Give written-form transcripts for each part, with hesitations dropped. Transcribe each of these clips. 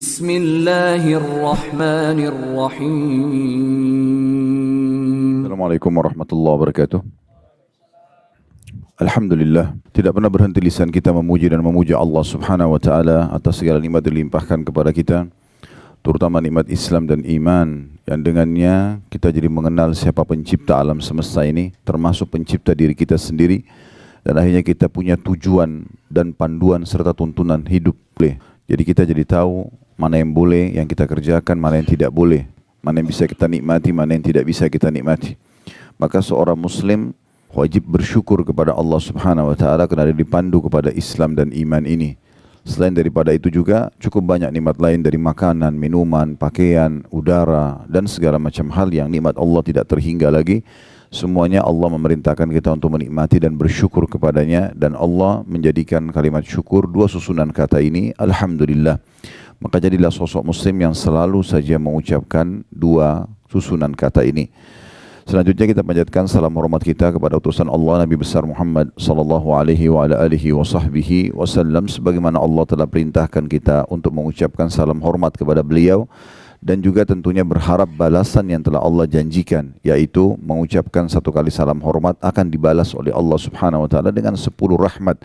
Bismillahirrahmanirrahim. Assalamualaikum warahmatullahi wabarakatuh. Alhamdulillah, tidak pernah berhenti lisan kita memuji dan memuja Allah Subhanahu wa taala atas segala nikmat yang dilimpahkan kepada kita, terutama nikmat Islam dan iman yang dengannya kita jadi mengenal siapa pencipta alam semesta ini, termasuk pencipta diri kita sendiri, dan akhirnya kita punya tujuan dan panduan serta tuntunan hidup. Jadi kita jadi tahu mana yang boleh yang kita kerjakan, mana yang tidak boleh, mana yang bisa kita nikmati, mana yang tidak bisa kita nikmati. Maka seorang muslim wajib bersyukur kepada Allah Subhanahu wa taala karena dia dipandu kepada Islam dan iman ini. Selain daripada itu juga cukup banyak nikmat lain dari makanan, minuman, pakaian, udara dan segala macam hal yang nikmat Allah tidak terhingga lagi. Semuanya Allah memerintahkan kita untuk menikmati dan bersyukur kepadanya, dan Allah menjadikan kalimat syukur dua susunan kata ini, Alhamdulillah. Maka jadilah sosok muslim yang selalu saja mengucapkan dua susunan kata ini. Selanjutnya kita panjatkan salam hormat kita kepada utusan Allah Nabi besar Muhammad sallallahu alaihi wa ala alihi wa sahbihi wasallam, sebagaimana Allah telah perintahkan kita untuk mengucapkan salam hormat kepada beliau, dan juga tentunya berharap balasan yang telah Allah janjikan, yaitu mengucapkan satu kali salam hormat akan dibalas oleh Allah Subhanahu wa taala dengan 10 rahmat.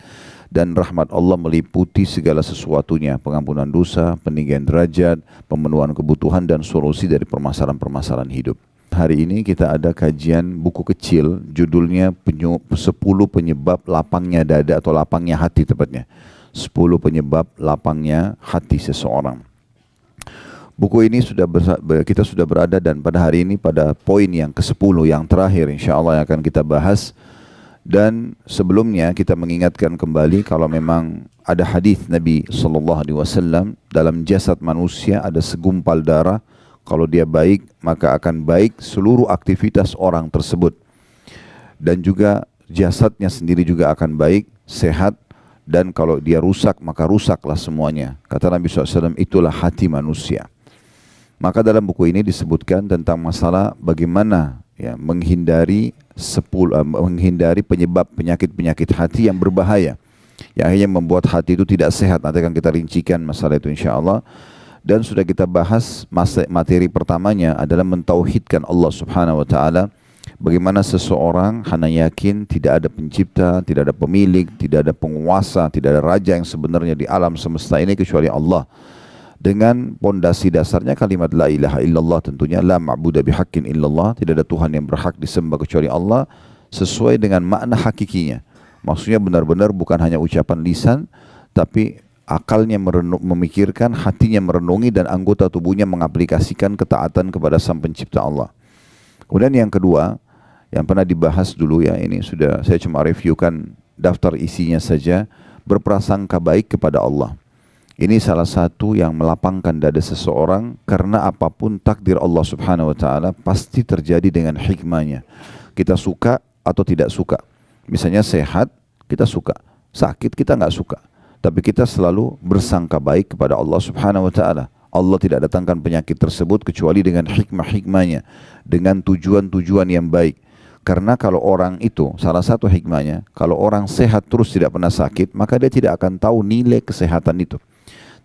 Dan rahmat Allah meliputi segala sesuatunya, pengampunan dosa, peninggian derajat, pemenuhan kebutuhan dan solusi dari permasalahan-permasalahan hidup. Hari ini kita ada kajian buku kecil, judulnya 10 penyebab lapangnya dada atau lapangnya hati tepatnya. 10 penyebab lapangnya hati seseorang. Buku ini kita sudah berada, dan pada hari ini pada poin yang ke-10 yang terakhir insyaAllah yang akan kita bahas. Dan sebelumnya kita mengingatkan kembali kalau memang ada hadis Nabi SAW, dalam jasad manusia ada segumpal darah, kalau dia baik maka akan baik seluruh aktivitas orang tersebut, dan juga jasadnya sendiri juga akan baik, sehat, dan kalau dia rusak maka rusaklah semuanya. Kata Nabi SAW, itulah hati manusia. Maka dalam buku ini disebutkan tentang masalah bagaimana menghindari penyebab penyakit-penyakit hati yang berbahaya, yang akhirnya membuat hati itu tidak sehat. Nanti akan kita rincikan masalah itu insyaAllah. Dan sudah kita bahas materi pertamanya adalah mentauhidkan Allah Subhanahu wa taala. Bagaimana seseorang hanya yakin tidak ada pencipta, tidak ada pemilik, tidak ada penguasa, tidak ada raja yang sebenarnya di alam semesta ini kecuali Allah. Dengan pondasi dasarnya kalimat la ilaha illallah, tentunya la ma'budu bihaqqin illallah, tidak ada Tuhan yang berhak disembah kecuali Allah, sesuai dengan makna hakikinya. Maksudnya benar-benar bukan hanya ucapan lisan, tapi akalnya memikirkan, hatinya merenungi, dan anggota tubuhnya mengaplikasikan ketaatan kepada Sang Pencipta Allah. Kemudian yang kedua, yang pernah dibahas dulu ini sudah saya cuma reviewkan daftar isinya saja, berprasangka baik kepada Allah. Ini salah satu yang melapangkan dada seseorang, karena apapun takdir Allah Subhanahu wa taala pasti terjadi dengan hikmahnya. Kita suka atau tidak suka. Misalnya sehat, kita suka. Sakit, kita nggak suka. Tapi kita selalu bersangka baik kepada Allah Subhanahu wa taala. Allah tidak datangkan penyakit tersebut kecuali dengan hikmah-hikmahnya, dengan tujuan-tujuan yang baik. Karena kalau orang itu, salah satu hikmahnya, kalau orang sehat terus tidak pernah sakit, maka dia tidak akan tahu nilai kesehatan itu.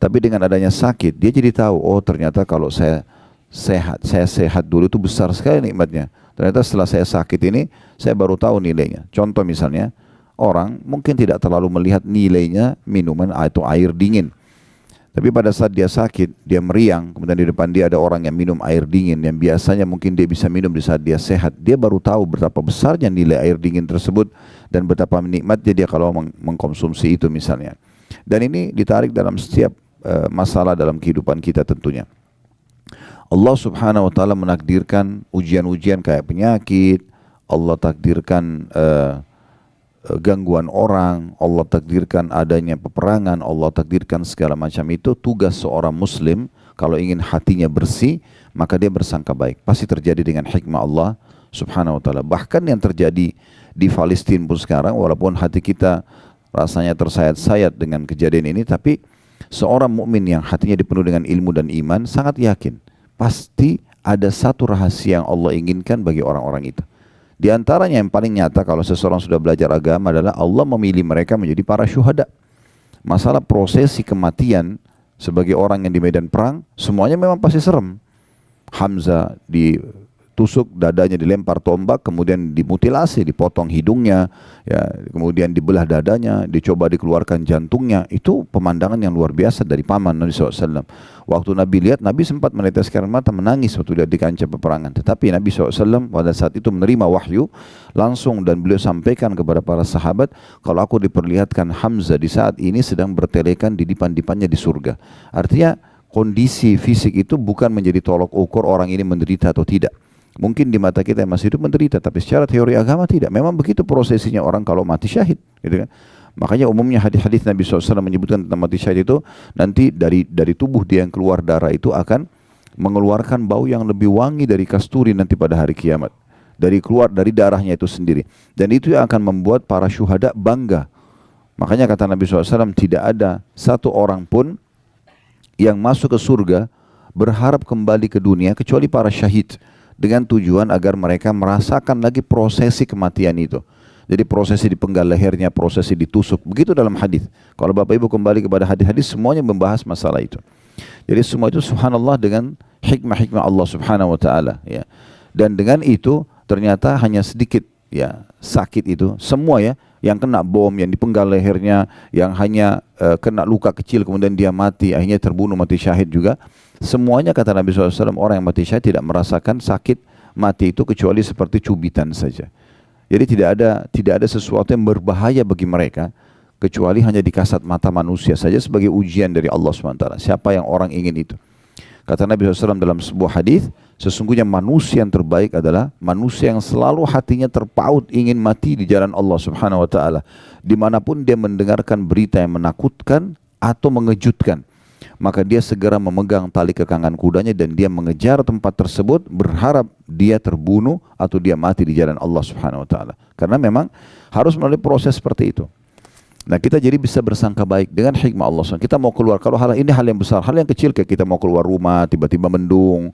Tapi dengan adanya sakit, dia jadi tahu, oh ternyata kalau saya sehat dulu itu besar sekali nikmatnya. Ternyata setelah saya sakit ini, saya baru tahu nilainya. Contoh misalnya, orang mungkin tidak terlalu melihat nilainya minuman atau air dingin. Tapi pada saat dia sakit, dia meriang, kemudian di depan dia ada orang yang minum air dingin, yang biasanya mungkin dia bisa minum di saat dia sehat. Dia baru tahu betapa besarnya nilai air dingin tersebut, dan betapa nikmatnya dia kalau mengkonsumsi itu misalnya. Dan ini ditarik dalam setiap masalah dalam kehidupan kita tentunya. Allah Subhanahu wa taala menakdirkan ujian-ujian kayak penyakit, Allah takdirkan gangguan orang, Allah takdirkan adanya peperangan, Allah takdirkan segala macam itu. Tugas seorang muslim kalau ingin hatinya bersih, maka dia bersangka baik. Pasti terjadi dengan hikmah Allah Subhanahu wa taala. Bahkan yang terjadi di Palestina pun sekarang, walaupun hati kita rasanya tersayat-sayat dengan kejadian ini, tapi seorang mukmin yang hatinya dipenuhi dengan ilmu dan iman sangat yakin pasti ada satu rahasia yang Allah inginkan bagi orang-orang itu. Di antaranya yang paling nyata kalau seseorang sudah belajar agama adalah Allah memilih mereka menjadi para syuhada. Masalah prosesi kematian sebagai orang yang di medan perang, semuanya memang pasti serem. Hamzah ditusuk, dadanya dilempar tombak, kemudian dimutilasi, dipotong hidungnya, ya, kemudian dibelah dadanya, dicoba dikeluarkan jantungnya. Itu pemandangan yang luar biasa dari paman Nabi SAW. Waktu Nabi lihat, Nabi sempat meneteskan mata, menangis waktu lihat di kancah peperangan. Tetapi Nabi SAW pada saat itu menerima wahyu langsung, dan beliau sampaikan kepada para sahabat, kalau aku diperlihatkan Hamzah di saat ini sedang bertelekan di dipan-dipannya di surga. Artinya kondisi fisik itu bukan menjadi tolok ukur orang ini menderita atau tidak. Mungkin di mata kita yang masih hidup menderita, tapi secara teori agama tidak. Memang begitu prosesinya orang kalau mati syahid, gitu kan? Makanya umumnya hadis-hadis Nabi SAW menyebutkan tentang mati syahid itu, nanti dari tubuh dia yang keluar darah itu akan mengeluarkan bau yang lebih wangi dari kasturi nanti pada hari kiamat. Keluar dari darahnya itu sendiri. Dan itu yang akan membuat para syuhada bangga. Makanya kata Nabi SAW, tidak ada satu orang pun yang masuk ke surga berharap kembali ke dunia kecuali para syahid, dengan tujuan agar mereka merasakan lagi prosesi kematian itu. Jadi prosesi dipenggal lehernya, prosesi ditusuk, begitu dalam hadis. Kalau Bapak Ibu kembali kepada hadis-hadis, semuanya membahas masalah itu. Jadi semua itu subhanallah dengan hikmah-hikmah Allah Subhanahu wa taala, ya. Dan dengan itu ternyata hanya sedikit, ya, sakit itu semua, ya, yang kena bom, yang dipenggal lehernya, yang hanya kena luka kecil kemudian dia mati, akhirnya terbunuh mati syahid juga. Semuanya kata Nabi SAW, orang yang mati syahid tidak merasakan sakit mati itu kecuali seperti cubitan saja. Jadi tidak ada sesuatu yang berbahaya bagi mereka kecuali hanya di kasat mata manusia saja sebagai ujian dari Allah SWT. Siapa yang orang ingin itu? Kata Nabi SAW dalam sebuah hadis, sesungguhnya manusia yang terbaik adalah manusia yang selalu hatinya terpaut ingin mati di jalan Allah Subhanahu wa taala, dimanapun dia mendengarkan berita yang menakutkan atau mengejutkan, maka dia segera memegang tali kekangan kudanya dan dia mengejar tempat tersebut berharap dia terbunuh atau dia mati di jalan Allah Subhanahu wa taala. Karena memang harus melalui proses seperti itu. Nah, kita jadi bisa bersangka baik dengan hikmah Allah SWT. Kita mau keluar, kalau hal ini hal yang besar, hal yang kecil kayak kita mau keluar rumah, tiba-tiba mendung,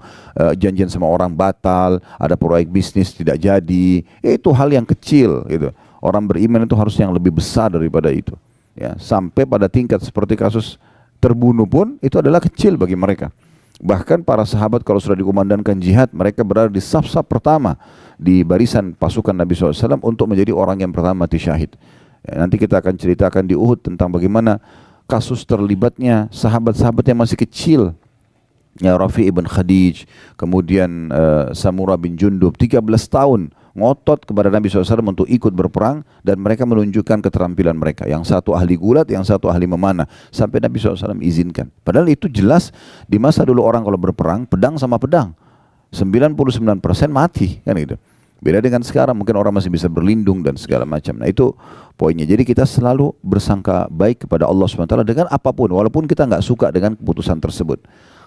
janjian sama orang batal, ada proyek bisnis tidak jadi, itu hal yang kecil gitu. Orang beriman itu harus yang lebih besar daripada itu. Ya, sampai pada tingkat seperti kasus terbunuh pun itu adalah kecil bagi mereka. Bahkan para sahabat kalau sudah dikumandangkan jihad, mereka berada di saf-saf pertama di barisan pasukan Nabi SAW untuk menjadi orang yang pertama mati syahid. Ya, nanti kita akan ceritakan di Uhud tentang bagaimana kasus terlibatnya sahabat-sahabat yang masih kecil, ya, Rafi ibn Khadij, kemudian Samurah bin Jundub, 13 tahun ngotot kepada Nabi SAW untuk ikut berperang, dan mereka menunjukkan keterampilan mereka. Yang satu ahli gulat, yang satu ahli memanah, sampai Nabi SAW izinkan. Padahal itu jelas di masa dulu orang kalau berperang, pedang sama pedang 99% mati, kan gitu. Beda dengan sekarang, mungkin orang masih bisa berlindung dan segala macam. Nah, itu poinnya. Jadi kita selalu bersangka baik kepada Allah SWT dengan apapun, walaupun kita nggak suka dengan keputusan tersebut.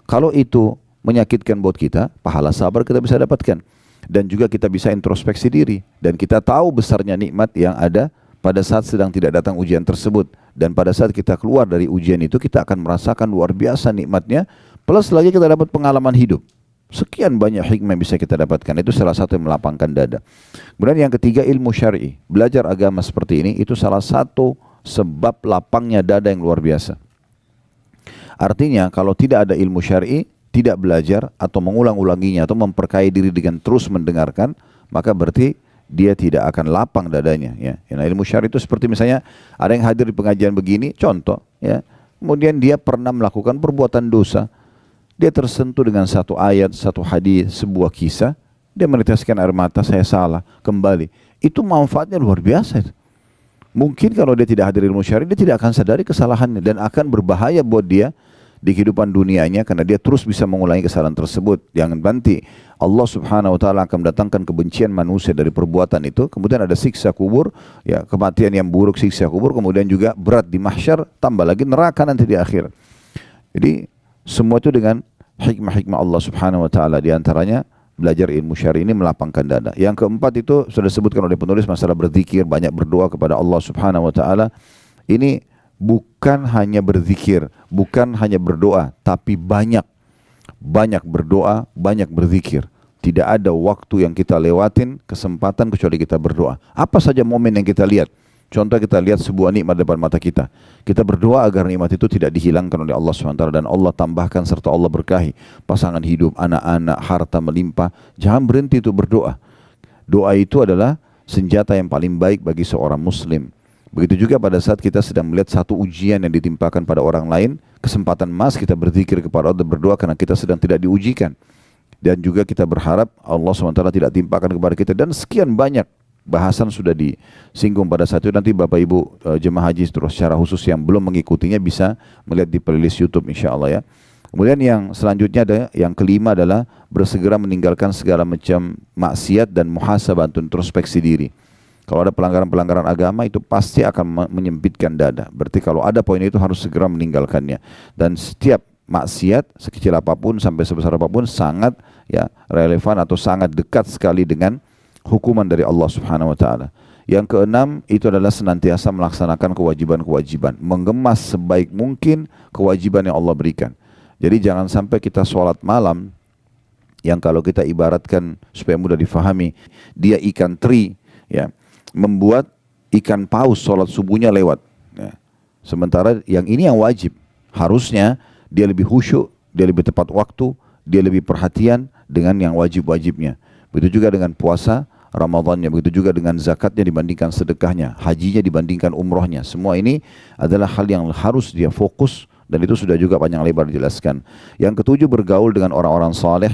Kalau itu menyakitkan buat kita, pahala sabar kita bisa dapatkan. Dan juga kita bisa introspeksi diri, dan kita tahu besarnya nikmat yang ada pada saat sedang tidak datang ujian tersebut. Dan pada saat kita keluar dari ujian itu, kita akan merasakan luar biasa nikmatnya, plus lagi kita dapat pengalaman hidup. Sekian banyak hikmah yang bisa kita dapatkan. Itu salah satu yang melapangkan dada. Kemudian yang ketiga, ilmu syar'i. Belajar agama seperti ini itu salah satu sebab lapangnya dada yang luar biasa. Artinya kalau tidak ada ilmu syar'i, tidak belajar atau mengulang-ulanginya atau memperkaya diri dengan terus mendengarkan, maka berarti dia tidak akan lapang dadanya, ya. Nah, ilmu syar'i itu seperti misalnya ada yang hadir di pengajian begini, contoh, ya. Kemudian dia pernah melakukan perbuatan dosa. Dia tersentuh dengan satu ayat, satu hadis, sebuah kisah, dia meneteskan air mata, saya salah, kembali. Itu manfaatnya luar biasa. Mungkin kalau dia tidak hadir ilmu syar'i, dia tidak akan sadari kesalahannya dan akan berbahaya buat dia di kehidupan dunianya, karena dia terus bisa mengulangi kesalahan tersebut. Jangan nanti Allah Subhanahu wa taala akan mendatangkan kebencian manusia dari perbuatan itu, kemudian ada siksa kubur, ya, kematian yang buruk, siksa kubur, kemudian juga berat di mahsyar, tambah lagi neraka nanti di akhir. Jadi semua itu dengan hikmah-hikmah Allah Subhanahu wa taala, di antaranya belajar ilmu syar'i ini melapangkan dada. Yang keempat itu sudah disebutkan oleh penulis, masalah berzikir, banyak berdoa kepada Allah Subhanahu wa taala. Ini bukan hanya berzikir, bukan hanya berdoa, tapi banyak berdoa, banyak berzikir. Tidak ada waktu yang kita lewatin, kesempatan kecuali kita berdoa. Apa saja momen yang kita lihat, Contoh kita lihat sebuah nikmat depan mata kita. Kita berdoa agar nikmat itu tidak dihilangkan oleh Allah SWT dan Allah tambahkan serta Allah berkahi. Pasangan hidup, anak-anak, harta melimpah. Jangan berhenti itu berdoa. Doa itu adalah senjata yang paling baik bagi seorang muslim. Begitu juga pada saat kita sedang melihat satu ujian yang ditimpakan pada orang lain, kesempatan emas kita berzikir kepada Allah dan berdoa karena kita sedang tidak diujikan. Dan juga kita berharap Allah SWT tidak timpakan kepada kita. Dan sekian banyak bahasan sudah disinggung pada saat itu. Nanti Bapak Ibu jemaah haji terus secara khusus yang belum mengikutinya bisa melihat di playlist YouTube insyaAllah ya. Kemudian yang selanjutnya ada yang kelima adalah bersegera meninggalkan segala macam maksiat dan muhasabah untuk introspeksi diri. Kalau ada pelanggaran-pelanggaran agama itu pasti akan menyempitkan dada. Berarti kalau ada poin itu harus segera meninggalkannya. Dan setiap maksiat sekecil apapun sampai sebesar apapun sangat ya relevan atau sangat dekat sekali dengan hukuman dari Allah Subhanahu wa taala. Yang keenam itu adalah senantiasa melaksanakan kewajiban-kewajiban, mengemas sebaik mungkin kewajiban yang Allah berikan. Jadi jangan sampai kita sholat malam yang kalau kita ibaratkan supaya mudah difahami, dia ikan teri ya, membuat ikan paus sholat subuhnya lewat ya. Sementara yang ini yang wajib, harusnya dia lebih khusyuk, dia lebih tepat waktu, dia lebih perhatian dengan yang wajib-wajibnya. Begitu juga dengan puasa Ramadannya, begitu juga dengan zakatnya dibandingkan sedekahnya, hajinya dibandingkan umrohnya. Semua ini adalah hal yang harus dia fokus dan itu sudah juga panjang lebar dijelaskan. Yang ketujuh, bergaul dengan orang-orang saleh.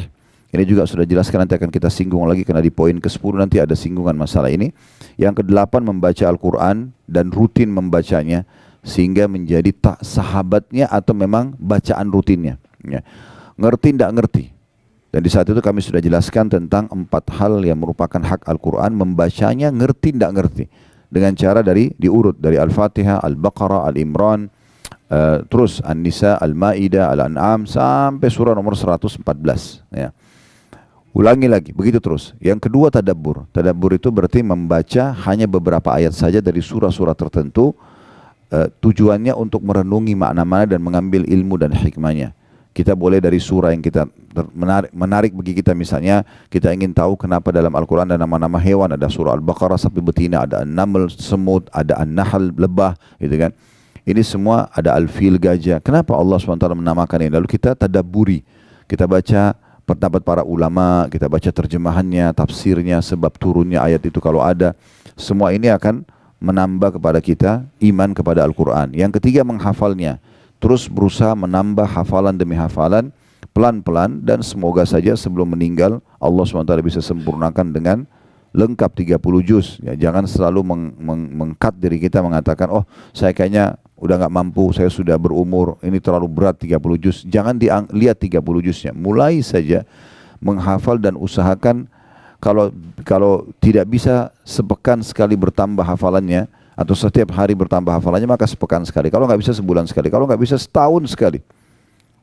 Ini juga sudah dijelaskan, nanti akan kita singgung lagi karena di poin ke-10 nanti ada singgungan masalah ini. Yang kedelapan, membaca Al-Quran dan rutin membacanya sehingga menjadi tak sahabatnya atau memang bacaan rutinnya ya. Ngerti tidak ngerti. Dan di saat itu kami sudah jelaskan tentang 4 hal yang merupakan hak Al-Quran, membacanya ngerti tidak ngerti. Dengan cara diurut dari Al-Fatihah, Al-Baqarah, Al-Imran, terus An-Nisa, Al-Ma'idah, Al-An'am sampai surah nomor 114 ya. Ulangi lagi, begitu terus. Yang kedua, tadabbur. Tadabbur itu berarti membaca hanya beberapa ayat saja dari surah-surah tertentu, tujuannya untuk merenungi makna-makna dan mengambil ilmu dan hikmahnya. Kita boleh dari surah yang kita menarik bagi kita, misalnya kita ingin tahu kenapa dalam Al-Quran ada nama-nama hewan, ada surah Al-Baqarah sapi betina, ada An-Naml semut, ada An-Nahl lebah, gitu kan. Ini semua ada Al-Fil gajah. Kenapa Allah SWT menamakan ini? Lalu kita tadabburi, kita baca pendapat para ulama, kita baca terjemahannya, tafsirnya, sebab turunnya ayat itu kalau ada. Semua ini akan menambah kepada kita iman kepada Al-Quran. Yang ketiga, menghafalnya. Terus berusaha menambah hafalan demi hafalan, pelan-pelan, dan semoga saja sebelum meninggal Allah SWT bisa sempurnakan dengan lengkap 30 juz. Ya, jangan selalu mengkat diri kita mengatakan, oh saya kayaknya udah nggak mampu, saya sudah berumur, ini terlalu berat 30 juz. Jangan lihat 30 juznya, mulai saja menghafal dan usahakan kalau tidak bisa sepekan sekali bertambah hafalannya, atau setiap hari bertambah hafalannya, maka sepekan sekali. Kalau nggak bisa sebulan sekali, kalau nggak bisa setahun sekali.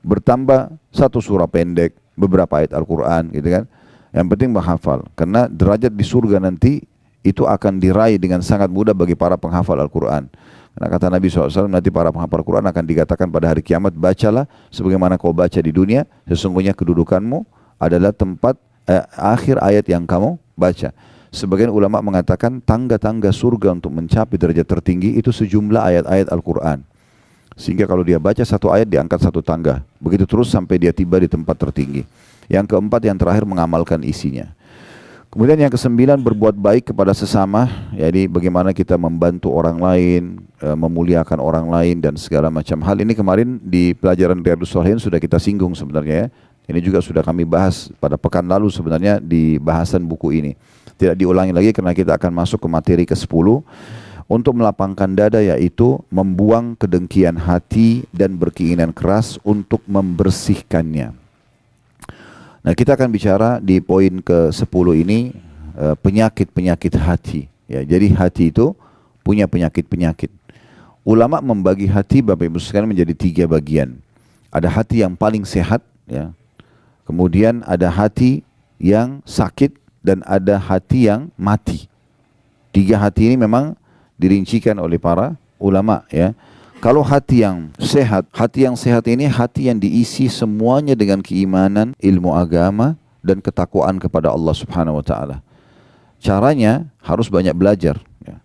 Bertambah satu surah pendek, beberapa ayat Al-Quran, gitu kan. Yang penting menghafal, karena derajat di surga nanti itu akan diraih dengan sangat mudah bagi para penghafal Al-Quran. Karena kata Nabi SAW, nanti para penghafal Al-Quran akan dikatakan pada hari kiamat, bacalah sebagaimana kau baca di dunia, sesungguhnya kedudukanmu adalah tempat akhir ayat yang kamu baca. Sebagian ulama mengatakan tangga-tangga surga untuk mencapai derajat tertinggi itu sejumlah ayat-ayat Al-Quran. Sehingga kalau dia baca satu ayat diangkat satu tangga. Begitu terus sampai dia tiba di tempat tertinggi. Yang keempat, yang terakhir, mengamalkan isinya. Kemudian yang kesembilan, berbuat baik kepada sesama. Jadi bagaimana kita membantu orang lain, memuliakan orang lain dan segala macam hal. Ini kemarin di pelajaran Riyadhus Shalihin sudah kita singgung sebenarnya ya. Ini juga sudah kami bahas pada pekan lalu sebenarnya di bahasan buku ini. Tidak diulangi lagi karena kita akan masuk ke materi ke-10 untuk melapangkan dada, yaitu membuang kedengkian hati dan berkeinginan keras untuk membersihkannya. Nah, kita akan bicara di poin ke-10 ini penyakit-penyakit hati ya. Jadi hati itu punya penyakit-penyakit. Ulama membagi hati Bapak Ibu sekalian menjadi 3 bagian. Ada hati yang paling sehat ya. Kemudian ada hati yang sakit dan ada hati yang mati. 3 hati ini memang dirincikan oleh para ulama ya. Kalau hati yang sehat ini hati yang diisi semuanya dengan keimanan, ilmu agama dan ketakwaan kepada Allah Subhanahu wa taala. Caranya harus banyak belajar ya.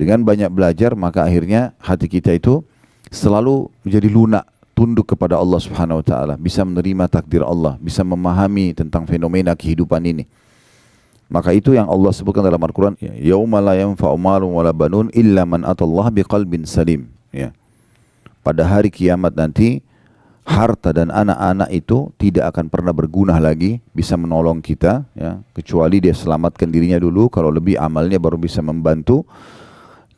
Dengan banyak belajar maka akhirnya hati kita itu selalu menjadi lunak, tunduk kepada Allah Subhanahu wa taala, bisa menerima takdir Allah, bisa memahami tentang fenomena kehidupan ini. Maka itu yang Allah sebutkan dalam Al-Qur'an, yauma la yanfa'u malun wala banun illa man atallaha biqalbin salim, ya. Pada hari kiamat nanti harta dan anak-anak itu tidak akan pernah berguna lagi, bisa menolong kita, ya, kecuali dia selamatkan dirinya dulu, kalau lebih amalnya baru bisa membantu.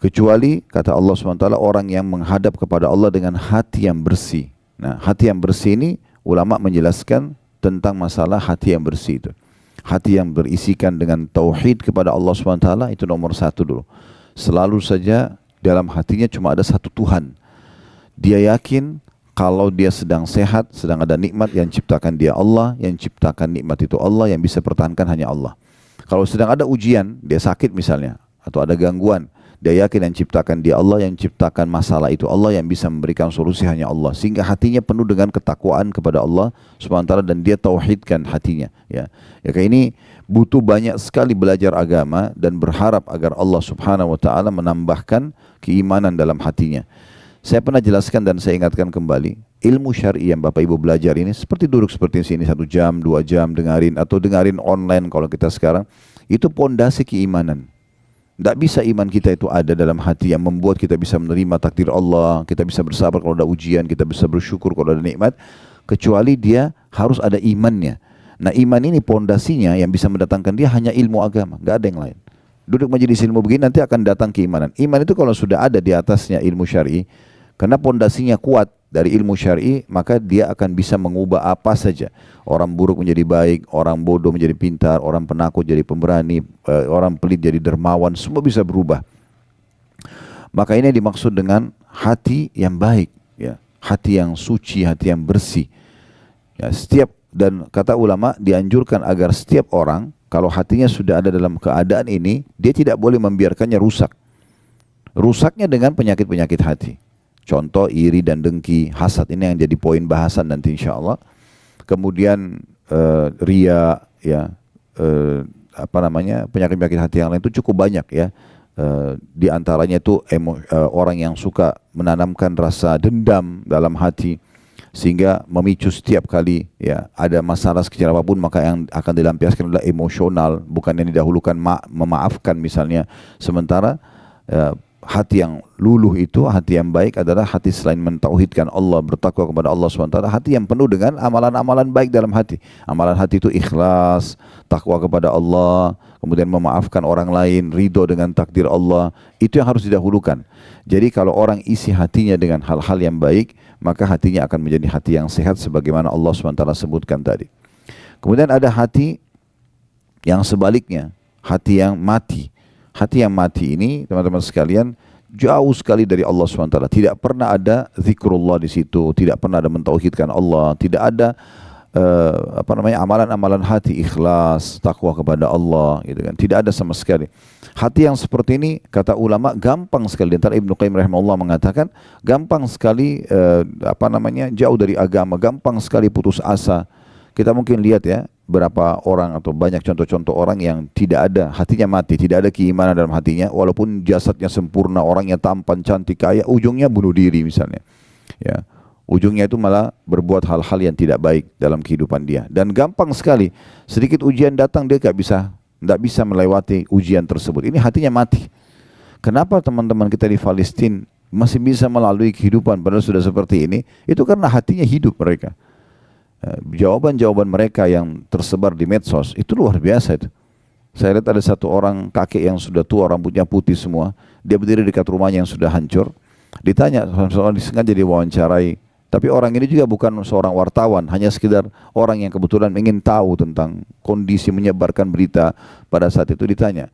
Kecuali kata Allah SWT, orang yang menghadap kepada Allah dengan hati yang bersih. Nah, hati yang bersih ini ulama menjelaskan tentang masalah hati yang bersih itu. Hati yang berisikan dengan tauhid kepada Allah SWT itu nomor satu dulu. Selalu saja dalam hatinya cuma ada satu Tuhan. Dia yakin kalau dia sedang sehat, sedang ada nikmat, yang ciptakan dia Allah, yang ciptakan nikmat itu Allah, yang bisa pertahankan hanya Allah. Kalau sedang ada ujian, dia sakit misalnya, atau ada gangguan, dia yakin yang ciptakan dia Allah, yang ciptakan masalah itu Allah, yang bisa memberikan solusi hanya Allah. Sehingga hatinya penuh dengan ketakwaan kepada Allah SWT, dan dia tauhidkan hatinya. Ya, kayak ini butuh banyak sekali belajar agama dan berharap agar Allah Subhanahu Wa Taala menambahkan keimanan dalam hatinya. Saya pernah jelaskan dan saya ingatkan kembali, ilmu syar'i yang Bapak Ibu belajar ini seperti duduk seperti sini 1 jam, 2 jam dengarin, atau dengarin online kalau kita sekarang, itu pondasi keimanan. Tidak bisa iman kita itu ada dalam hati yang membuat kita bisa menerima takdir Allah, kita bisa bersabar kalau ada ujian, kita bisa bersyukur kalau ada nikmat, kecuali dia harus ada imannya. Nah, iman ini pondasinya yang bisa mendatangkan dia hanya ilmu agama, nggak ada yang lain. Duduk majelis ilmu begini nanti akan datang keimanan. Iman itu kalau sudah ada di atasnya ilmu syar'i, karena pondasinya kuat dari ilmu syar'i, maka dia akan bisa mengubah apa saja. Orang buruk menjadi baik, orang bodoh menjadi pintar, orang penakut jadi pemberani, orang pelit jadi dermawan, semua bisa berubah. Maka ini dimaksud dengan hati yang baik, ya, hati yang suci, hati yang bersih. Ya, dan kata ulama dianjurkan agar setiap orang kalau hatinya sudah ada dalam keadaan ini, dia tidak boleh membiarkannya rusak. Rusaknya dengan penyakit-penyakit hati. Contoh iri dan dengki, hasad, ini yang jadi poin bahasan nanti insya Allah. Kemudian ria, ya, penyakit-penyakit hati yang lain itu cukup banyak, ya. Di antaranya itu orang yang suka menanamkan rasa dendam dalam hati sehingga memicu setiap kali, ya, ada masalah sekecil apapun maka yang akan dilampiaskan adalah emosional, bukan yang didahulukan memaafkan misalnya. Sementara hati yang luluh itu, hati yang baik adalah hati selain mentauhidkan Allah, bertakwa kepada Allah SWT, hati yang penuh dengan amalan-amalan baik dalam hati. Amalan hati itu ikhlas, takwa kepada Allah, kemudian memaafkan orang lain, ridho dengan takdir Allah. Itu yang harus didahulukan. Jadi kalau orang isi hatinya dengan hal-hal yang baik, maka hatinya akan menjadi hati yang sehat sebagaimana Allah SWT sebutkan tadi. Kemudian ada hati yang sebaliknya, hati yang mati. Hati yang mati ini, teman-teman sekalian, jauh sekali dari Allah SWT. Tidak pernah ada zikrullah di situ, tidak pernah ada mentauhidkan Allah, tidak ada amalan-amalan hati, ikhlas, takwa kepada Allah, gitu kan. Tidak ada sama sekali. Hati yang seperti ini, kata ulama, gampang sekali. Antara Ibnu Qayyim rahimahullah mengatakan, gampang sekali jauh dari agama, gampang sekali putus asa. Kita mungkin lihat, ya, berapa orang atau banyak contoh-contoh orang yang tidak ada, hatinya mati, tidak ada keimanan dalam hatinya, walaupun jasadnya sempurna, orangnya tampan, cantik, kaya, ujungnya bunuh diri misalnya. Ya, ujungnya itu malah berbuat hal-hal yang tidak baik dalam kehidupan dia. Dan gampang sekali, sedikit ujian datang dia tidak bisa melewati ujian tersebut. Ini hatinya mati. Kenapa teman-teman kita di Palestina masih bisa melalui kehidupan padahal sudah seperti ini? Itu karena hatinya hidup mereka. Jawaban-jawaban mereka yang tersebar di medsos itu luar biasa itu. Saya lihat ada satu orang kakek yang sudah tua, rambutnya putih semua, dia berdiri dekat rumahnya yang sudah hancur. Ditanya, seorang disengaja diwawancarai, tapi orang ini juga bukan seorang wartawan, hanya sekedar orang yang kebetulan ingin tahu tentang kondisi, menyebarkan berita. Pada saat itu ditanya,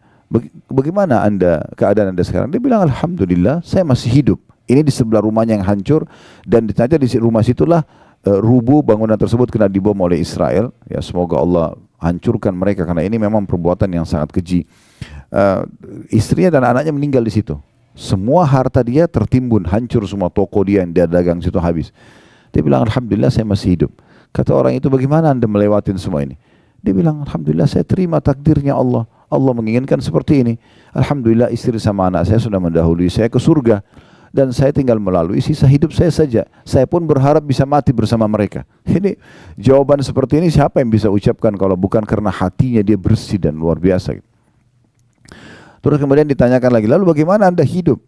bagaimana keadaan anda sekarang? Dia bilang, alhamdulillah saya masih hidup. Ini di sebelah rumahnya yang hancur, dan ditanya di rumah situlah rubuh bangunan tersebut kena dibom oleh Israel. Ya, semoga Allah hancurkan mereka karena ini memang perbuatan yang sangat keji. Istrinya dan anaknya meninggal di situ. Semua harta dia tertimbun, hancur semua, toko dia yang dia dagang situ habis. Dia bilang, alhamdulillah saya masih hidup. Kata orang itu, bagaimana anda melewatin semua ini? Dia bilang, alhamdulillah saya terima takdirnya Allah. Allah menginginkan seperti ini. Alhamdulillah istri sama anak saya sudah mendahului saya ke surga. Dan saya tinggal melalui sisa hidup saya saja. Saya pun berharap bisa mati bersama mereka. Ini jawaban seperti ini siapa yang bisa ucapkan kalau bukan karena hatinya dia bersih dan luar biasa. Terus kemudian ditanyakan lagi, lalu bagaimana Anda hidup?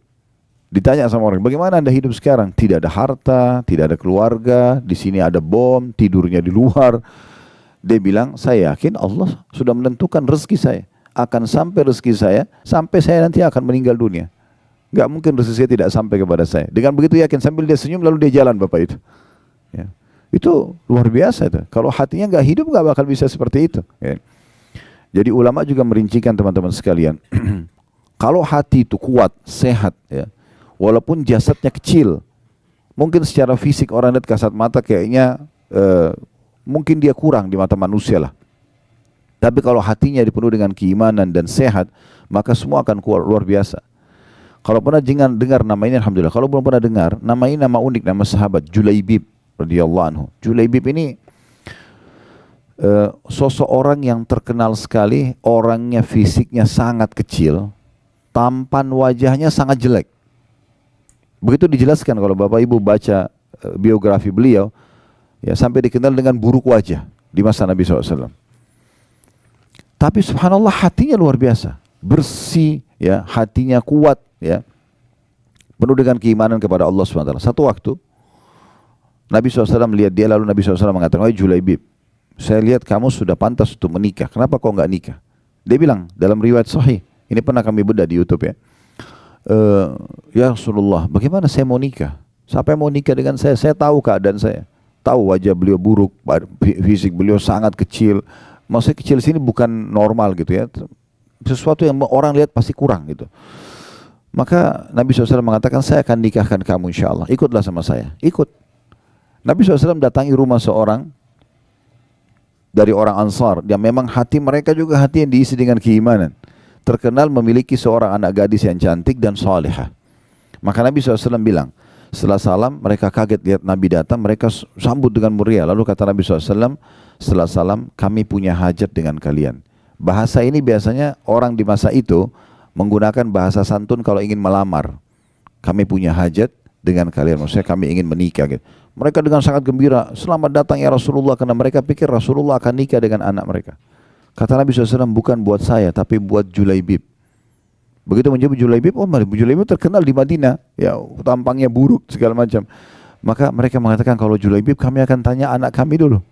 Ditanya sama orang, bagaimana Anda hidup sekarang? Tidak ada harta, tidak ada keluarga, di sini ada bom, tidurnya di luar. Dia bilang, saya yakin Allah sudah menentukan rezeki saya. Akan sampai rezeki saya, sampai saya nanti akan meninggal dunia. Gak mungkin rezeki saya tidak sampai kepada saya. Dengan begitu yakin, sambil dia senyum lalu dia jalan Bapak itu. Ya. Itu luar biasa itu. Kalau hatinya gak hidup gak bakal bisa seperti itu. Ya. Jadi ulama juga merincikan teman-teman sekalian. Kalau hati itu kuat, sehat, ya, walaupun jasadnya kecil, mungkin secara fisik orang lihat kasat mata kayaknya mungkin dia kurang di mata manusia lah. Tapi kalau hatinya dipenuhi dengan keimanan dan sehat, maka semua akan kuat luar biasa. Kalau pernah jangan dengar nama ini, alhamdulillah. Kalau belum pernah dengar, nama ini nama unik, nama sahabat Julaibib radhiyallahu anhu. Julaibib ini sosok orang yang terkenal sekali, orangnya fisiknya sangat kecil, tampan wajahnya sangat jelek. Begitu dijelaskan kalau Bapak Ibu baca biografi beliau, ya sampai dikenal dengan buruk wajah di masa Nabi SAW. Tapi subhanallah hatinya luar biasa, bersih, ya hatinya kuat. Ya, penuh dengan keimanan kepada Allah SWT. Satu waktu Nabi SAW melihat dia, lalu Nabi SAW mengatakan, wahai Julaibib, saya lihat kamu sudah pantas untuk menikah, kenapa kau enggak nikah? Dia bilang dalam riwayat sahih, ini pernah kami bedah di YouTube ya, ya Rasulullah, bagaimana saya mau nikah? Siapa yang mau nikah dengan saya? Saya tahu keadaan saya, tahu wajah beliau buruk, fisik beliau sangat kecil. Maksudnya kecil sini bukan normal gitu ya, sesuatu yang orang lihat pasti kurang gitu. Maka Nabi SAW mengatakan, saya akan nikahkan kamu insya Allah, ikutlah sama saya. Ikut. Nabi SAW datangi rumah seorang dari orang Ansar, yang memang hati mereka juga hati yang diisi dengan keimanan, terkenal memiliki seorang anak gadis yang cantik dan salihah. Maka Nabi SAW bilang, setelah salam mereka kaget lihat Nabi datang, mereka sambut dengan meriah. Lalu kata Nabi SAW, setelah salam kami punya hajat dengan kalian. Bahasa ini biasanya orang di masa itu menggunakan bahasa santun kalau ingin melamar. Kami punya hajat dengan kalian, maksudnya kami ingin menikah gitu. Mereka dengan sangat gembira, selamat datang ya Rasulullah, karena mereka pikir Rasulullah akan nikah dengan anak mereka. Kata Nabi SAW, bukan buat saya tapi buat Julaibib. Begitu menjawab Julaibib, oh Julaibib terkenal di Madinah, ya tampangnya buruk segala macam. Maka mereka mengatakan, kalau Julaibib kami akan tanya anak kami dulu,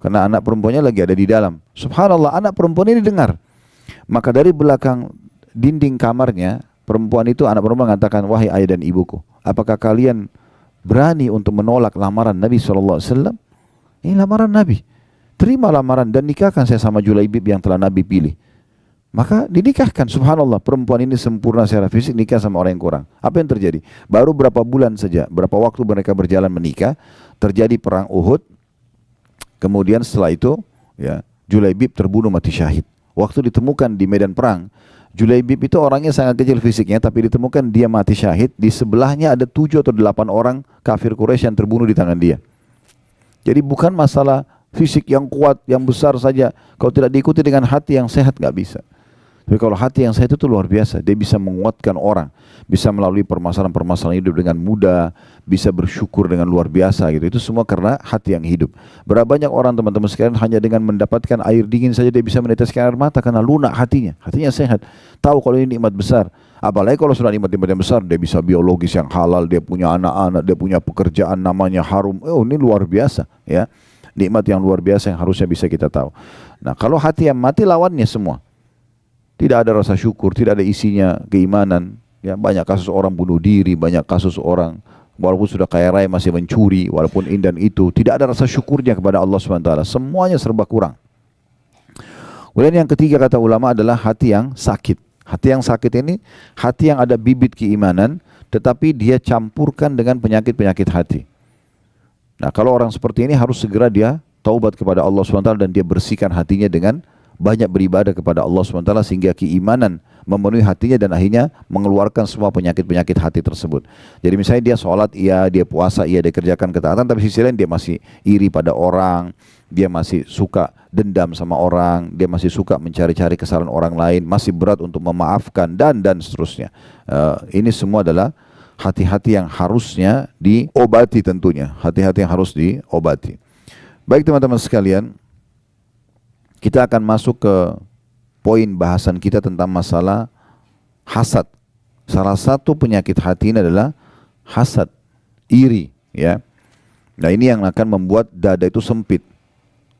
karena anak perempuannya lagi ada di dalam. Subhanallah, anak perempuan ini dengar. Maka dari belakang dinding kamarnya, perempuan itu, anak perempuan mengatakan, wahai ayah dan ibuku, apakah kalian berani untuk menolak lamaran Nabi SAW? Ini lamaran Nabi. Terima lamaran dan nikahkan saya sama Julaibib yang telah Nabi pilih. Maka dinikahkan, subhanallah, perempuan ini sempurna secara fisik, nikah sama orang yang kurang. Apa yang terjadi? Baru berapa bulan saja, berapa waktu mereka berjalan menikah, terjadi perang Uhud. Kemudian setelah itu, ya, Julaibib terbunuh mati syahid. Waktu ditemukan di medan perang, Julaibib itu orangnya sangat kecil fisiknya, tapi ditemukan dia mati syahid. Di sebelahnya ada 7 atau 8 orang kafir Quraisy yang terbunuh di tangan dia. Jadi bukan masalah fisik yang kuat, yang besar saja. Kalau tidak diikuti dengan hati yang sehat, nggak bisa. Tapi kalau hati yang sehat itu luar biasa. Dia bisa menguatkan orang, bisa melalui permasalahan-permasalahan hidup dengan mudah, bisa bersyukur dengan luar biasa gitu. Itu semua karena hati yang hidup. Berapa banyak orang teman-teman sekalian hanya dengan mendapatkan air dingin saja dia bisa meneteskan air mata karena lunak hatinya. Hatinya sehat. Tahu kalau ini nikmat besar. Apalagi kalau sudah nikmat-nikmat yang besar, dia bisa biologis yang halal, dia punya anak-anak, dia punya pekerjaan namanya harum. Oh, ini luar biasa ya. Nikmat yang luar biasa yang harusnya bisa kita tahu. Nah, kalau hati yang mati lawannya semua. Tidak ada rasa syukur, tidak ada isinya keimanan. Ya, banyak kasus orang bunuh diri, banyak kasus orang walaupun sudah kaya raya masih mencuri, walaupun ini dan itu. Tidak ada rasa syukurnya kepada Allah SWT. Semuanya serba kurang. Kemudian yang ketiga kata ulama adalah hati yang sakit. Hati yang sakit ini, hati yang ada bibit keimanan, tetapi dia campurkan dengan penyakit-penyakit hati. Nah, kalau orang seperti ini harus segera dia taubat kepada Allah SWT dan dia bersihkan hatinya dengan banyak beribadah kepada Allah SWT sehingga keimanan memenuhi hatinya dan akhirnya mengeluarkan semua penyakit-penyakit hati tersebut. Jadi misalnya dia sholat, iya, dia puasa, iya, dia kerjakan ketaatan, tapi sisi lain dia masih iri pada orang, dia masih suka dendam sama orang, dia masih suka mencari-cari kesalahan orang lain, masih berat untuk memaafkan dan seterusnya. Ini semua adalah hati-hati yang harusnya diobati tentunya, hati-hati yang harus diobati. Baik teman-teman sekalian, kita akan masuk ke poin bahasan kita tentang masalah hasad. Salah satu penyakit hati ini adalah hasad, iri, ya. Nah, ini yang akan membuat dada itu sempit.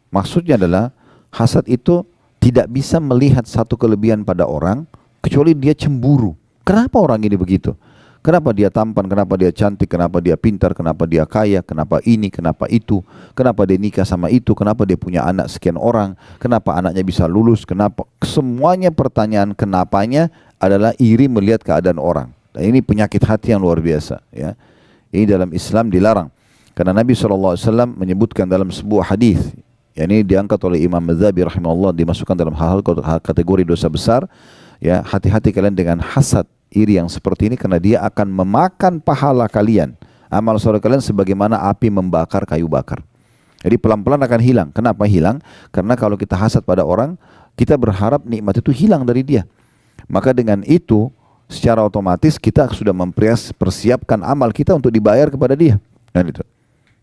Maksudnya adalah hasad itu tidak bisa melihat satu kelebihan pada orang kecuali dia cemburu. Kenapa orang ini begitu? Kenapa dia tampan, kenapa dia cantik, kenapa dia pintar, kenapa dia kaya, kenapa ini, kenapa itu, kenapa dia nikah sama itu, kenapa dia punya anak sekian orang, kenapa anaknya bisa lulus, kenapa. Semuanya pertanyaan kenapanya adalah iri melihat keadaan orang. Dan ini penyakit hati yang luar biasa, ya. Ini dalam Islam dilarang. Karena Nabi SAW menyebutkan dalam sebuah hadis, yang ini diangkat oleh Imam Madzhabi rahimahullah, dimasukkan dalam hal kategori dosa besar, ya. Hati-hati kalian dengan hasad, iri yang seperti ini, karena dia akan memakan pahala kalian, amal soleh kalian sebagaimana api membakar kayu bakar. Jadi pelan-pelan akan hilang. Kenapa hilang? Karena kalau kita hasad pada orang, kita berharap nikmat itu hilang dari dia. Maka dengan itu secara otomatis kita sudah mempersiapkan amal kita untuk dibayar kepada dia. Dan itu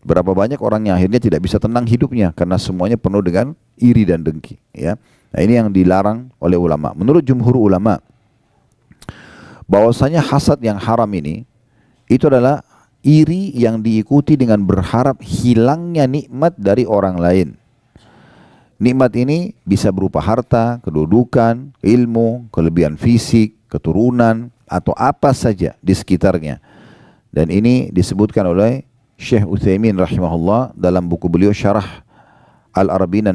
berapa banyak orang yang akhirnya tidak bisa tenang hidupnya karena semuanya penuh dengan iri dan dengki, ya. Nah, ini yang dilarang oleh ulama. Menurut jumhur ulama, bahwasanya hasad yang haram ini itu adalah iri yang diikuti dengan berharap hilangnya nikmat dari orang lain. Nikmat ini bisa berupa harta, kedudukan, ilmu, kelebihan fisik, keturunan, atau apa saja di sekitarnya. Dan ini disebutkan oleh Syekh Utsaimin rahimahullah dalam buku beliau Syarah Al-Arba'in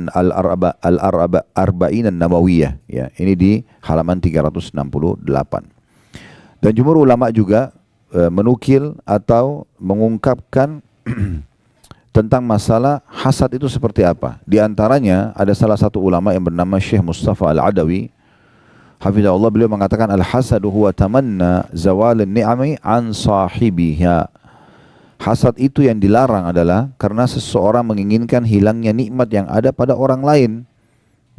An-Nawawiyah, ya. Ini di halaman 368. Dan jumhur ulama juga menukil atau mengungkapkan tentang masalah hasad itu seperti apa. Di antaranya ada salah satu ulama yang bernama Syekh Mustafa Al-Adawi, hafizahullah, beliau mengatakan al-hasadu huwa tamanna zawal ni'ami an sahibiha. Hasad itu yang dilarang adalah karena seseorang menginginkan hilangnya nikmat yang ada pada orang lain.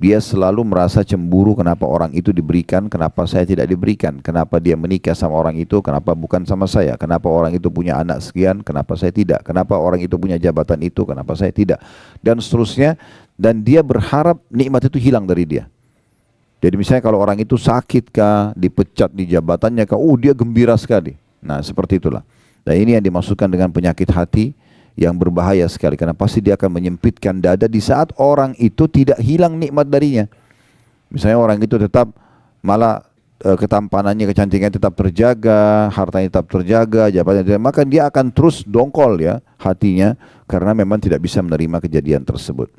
Dia selalu merasa cemburu, kenapa orang itu diberikan, kenapa saya tidak diberikan, kenapa dia menikah sama orang itu, kenapa bukan sama saya, kenapa orang itu punya anak sekian, kenapa saya tidak, kenapa orang itu punya jabatan itu, kenapa saya tidak, dan seterusnya. Dan dia berharap nikmat itu hilang dari dia. Jadi misalnya kalau orang itu sakit kah, dipecat di jabatannya kah, dia gembira sekali. Nah, seperti itulah. Dan ini yang dimaksudkan dengan penyakit hati yang berbahaya sekali, karena pasti dia akan menyempitkan dada di saat orang itu tidak hilang nikmat darinya. Misalnya orang itu tetap malah ketampanannya, kecantikannya tetap terjaga, hartanya tetap terjaga, jabatannya, maka dia akan terus dongkol, ya, hatinya, karena memang tidak bisa menerima kejadian tersebut.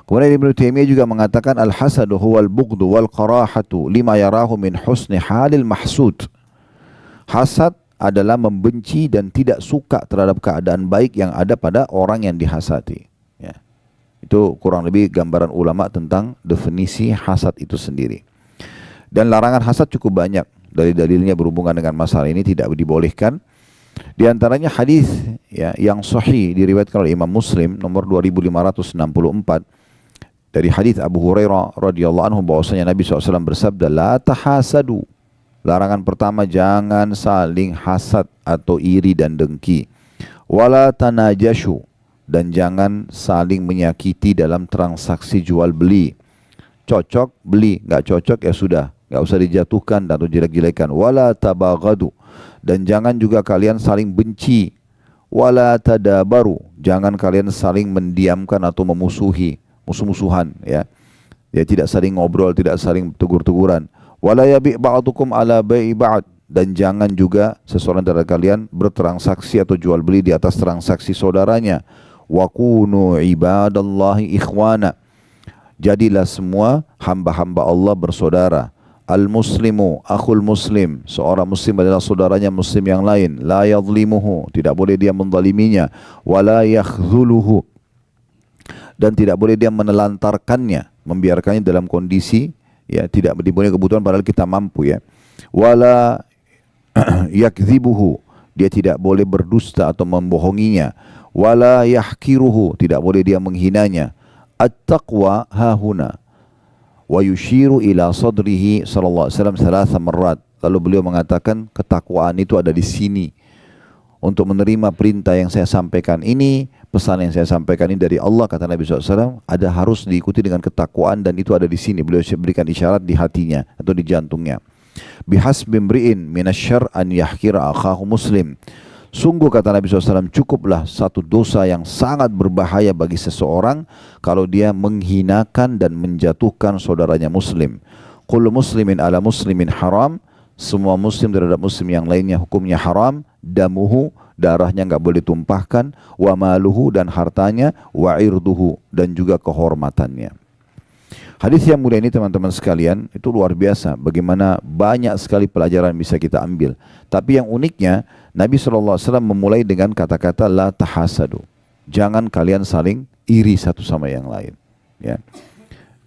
Kemudian Ibnu Taimiyah juga mengatakan al-hasadu huwal bughdu wal qarahatu lima yarahu min husni halil mahsud. Hasad adalah membenci dan tidak suka terhadap keadaan baik yang ada pada orang yang dihasati, ya. Itu kurang lebih gambaran ulama tentang definisi hasad itu sendiri. Dan larangan hasad cukup banyak. Dari dalilnya berhubungan dengan masalah ini tidak dibolehkan. Di antaranya hadis, ya, yang sahih diriwayatkan oleh Imam Muslim nomor 2564 dari hadis Abu Hurairah radhiyallahu anhu bahwasanya Nabi SAW bersabda, la tahasadu. Larangan pertama, jangan saling hasad atau iri dan dengki. Wala tanajashu, dan jangan saling menyakiti dalam transaksi jual beli. Cocok beli, nggak cocok ya sudah, nggak usah dijatuhkan atau jelek-jelekan. Wala tabaghadu, dan jangan juga kalian saling benci. Wala tadabaru, jangan kalian saling mendiamkan atau memusuhi, musuh-musuhan, ya. Ya, tidak saling ngobrol, tidak saling tegur-teguran. Wala yabi' ba'dukum ala bai'i ba'd, dan jangan juga seseorang dari kalian bertransaksi atau jual beli di atas transaksi saudaranya. Wa kunu ibadallahi ikhwana, jadilah semua hamba-hamba Allah bersaudara. Al-muslimu akhul muslim, seorang muslim adalah saudaranya muslim yang lain. La yadhlimuhu, tidak boleh dia menzaliminya. Wala yakhdhuluhu, dan tidak boleh dia menelantarkannya, membiarkannya dalam kondisi, ya, tidak dipenuhi kebutuhan padahal kita mampu, ya. Wala yakdzibuhu, dia tidak boleh berdusta atau membohonginya. wala yahkiruhu, tidak boleh dia menghinanya. At-taqwa hahuna, wa yushiru ila sadrihi sallallahu alaihi wasallam thalatha marrat. Lalu beliau mengatakan ketakwaan itu ada di sini. Untuk menerima perintah yang saya sampaikan ini, pesan yang saya sampaikan ini dari Allah, kata Nabi SAW, ada harus diikuti dengan ketakwaan, dan itu ada di sini. Beliau berikan isyarat di hatinya atau di jantungnya. Bihasbi imri'in minasyarr an yahkira akhahu muslim. Sungguh, kata Nabi SAW, cukuplah satu dosa yang sangat berbahaya bagi seseorang kalau dia menghinakan dan menjatuhkan saudaranya muslim. Kullu muslimin ala muslimin haram. Semua muslim terhadap muslim yang lainnya hukumnya haram. Damuhu, darahnya enggak boleh tumpahkan. Wa maluhu, dan hartanya. Wa irduhu, dan juga kehormatannya. Hadis yang mulia ini teman-teman sekalian, itu luar biasa. Bagaimana banyak sekali pelajaran bisa kita ambil. Tapi yang uniknya, Nabi SAW memulai dengan kata-kata la tahasadu. Jangan kalian saling iri satu sama yang lain. Ya.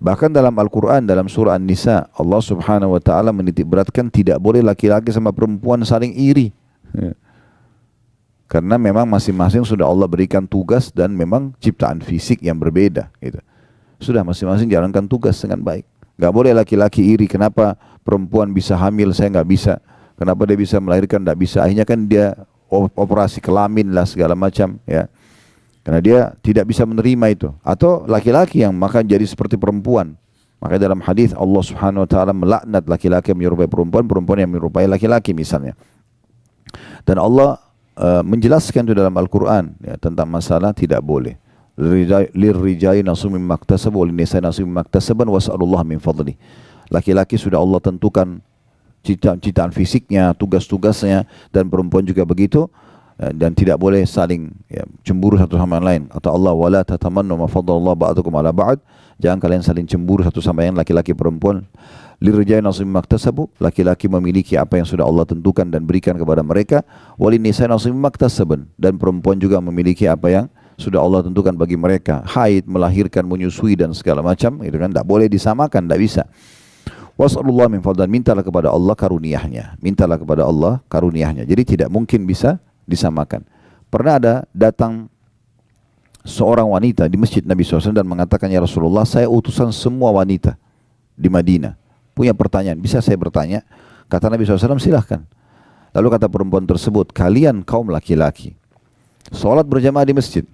Bahkan dalam Al-Quran, dalam surah An-Nisa, Allah Subhanahu wa ta'ala menitik beratkan tidak boleh laki-laki sama perempuan saling iri. Ya. Karena memang masing-masing sudah Allah berikan tugas dan memang ciptaan fisik yang berbeda. Gitu. Sudah masing-masing jalankan tugas dengan baik. Gak boleh laki-laki iri, kenapa perempuan bisa hamil, saya gak bisa. Kenapa dia bisa melahirkan, gak bisa. Akhirnya kan dia operasi kelamin lah segala macam. Ya. Karena dia tidak bisa menerima itu. Atau laki-laki yang maka jadi seperti perempuan. Maka dalam hadis Allah Subhanahu wa ta'ala melaknat laki-laki yang menyerupai perempuan, perempuan yang menyerupai laki-laki misalnya. Dan Allah menjelaskan itu dalam Al-Quran ya, tentang masalah tidak boleh. Lirrijali nasibun mimma iktasabu wa linisai nasibun mimma iktasaban was'alullah min fadli. Laki-laki sudah Allah tentukan ciptaan fisiknya, tugas-tugasnya, dan perempuan juga begitu. Dan tidak boleh saling cemburu satu sama lain. Kata Allah, wala tatamannu ma faddalallahu ba'dakum ala ba'd. Jangan kalian saling cemburu satu sama lain, laki-laki perempuan. Lirrijali nasibun mimma iktasabu, laki-laki memiliki apa yang sudah Allah tentukan dan berikan kepada mereka. Walinisai nasibun mimma iktasaban, dan perempuan juga memiliki apa yang sudah Allah tentukan bagi mereka. Haid, melahirkan, menyusui dan segala macam, itu kan tidak boleh disamakan, tidak bisa. Was'alullah min fadlan, mintalah kepada Allah karuniahnya. Mintalah kepada Allah karuniahnya. Jadi tidak mungkin bisa disamakan. Pernah ada datang seorang wanita di masjid Nabi SAW dan mengatakan, ya Rasulullah, saya utusan semua wanita di Madinah. Punya pertanyaan, bisa saya bertanya? Kata Nabi SAW, silahkan. Lalu kata perempuan tersebut, kalian kaum laki-laki sholat berjamaah di masjid,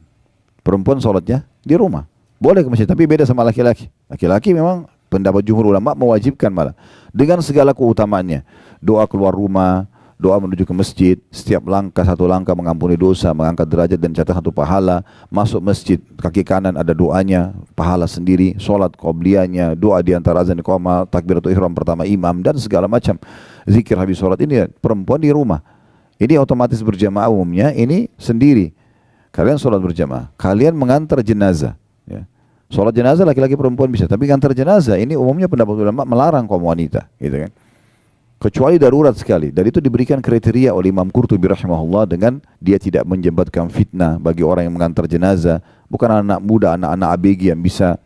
perempuan sholatnya di rumah. Boleh ke masjid, tapi beda sama laki-laki. Laki-laki memang pendapat jumhur ulama mewajibkan malah. Dengan segala keutamaannya. Doa keluar rumah, doa menuju ke masjid, setiap langkah satu langkah mengampuni dosa, mengangkat derajat dan catat satu pahala. Masuk masjid, kaki kanan ada doanya, pahala sendiri, sholat qobliyahnya, doa di antara azan iqamah, takbiratul ihram pertama imam, dan segala macam. Zikir habis sholat. Ini perempuan di rumah. Ini otomatis berjamaah umumnya, ini sendiri. Kalian sholat berjamaah, kalian mengantar jenazah. Ya. Sholat jenazah laki-laki perempuan bisa, tapi mengantar jenazah ini umumnya pendapat ulama melarang kaum wanita, gitu kan. Kecuali darurat sekali. Dan itu diberikan kriteria oleh Imam Qurtubi rahimahullah dengan dia tidak menjembatkan fitnah bagi orang yang mengantar jenazah. Bukan anak muda, anak-anak ABG yang bisa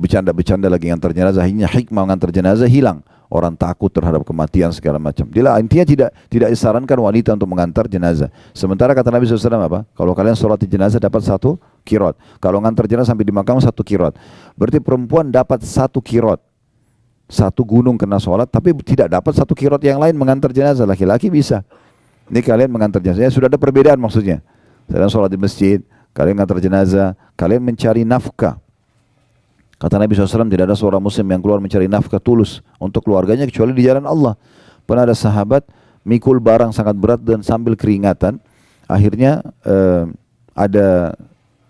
bercanda-bercanda lagi mengantar jenazah. Akhirnya hikmah mengantar jenazah hilang. Orang takut terhadap kematian segala macam. Intinya tidak disarankan wanita untuk mengantar jenazah. Sementara kata Nabi SAW apa? Kalau kalian sholat di jenazah dapat 1 qiraat. Kalau mengantar jenazah sampai di makam 1 qiraat. Berarti perempuan dapat 1 qiraat. 1 gunung kena sholat, tapi tidak dapat 1 qiraat yang lain mengantar jenazah. Laki-laki bisa. Ini kalian mengantar jenazah, sudah ada perbedaan maksudnya. Kalian sholat di masjid, kalian mengantar jenazah, kalian mencari nafkah. Kata Nabi SAW, tidak ada seorang muslim yang keluar mencari nafkah tulus untuk keluarganya kecuali di jalan Allah. Pernah ada sahabat mikul barang sangat berat dan sambil keringatan. Akhirnya ada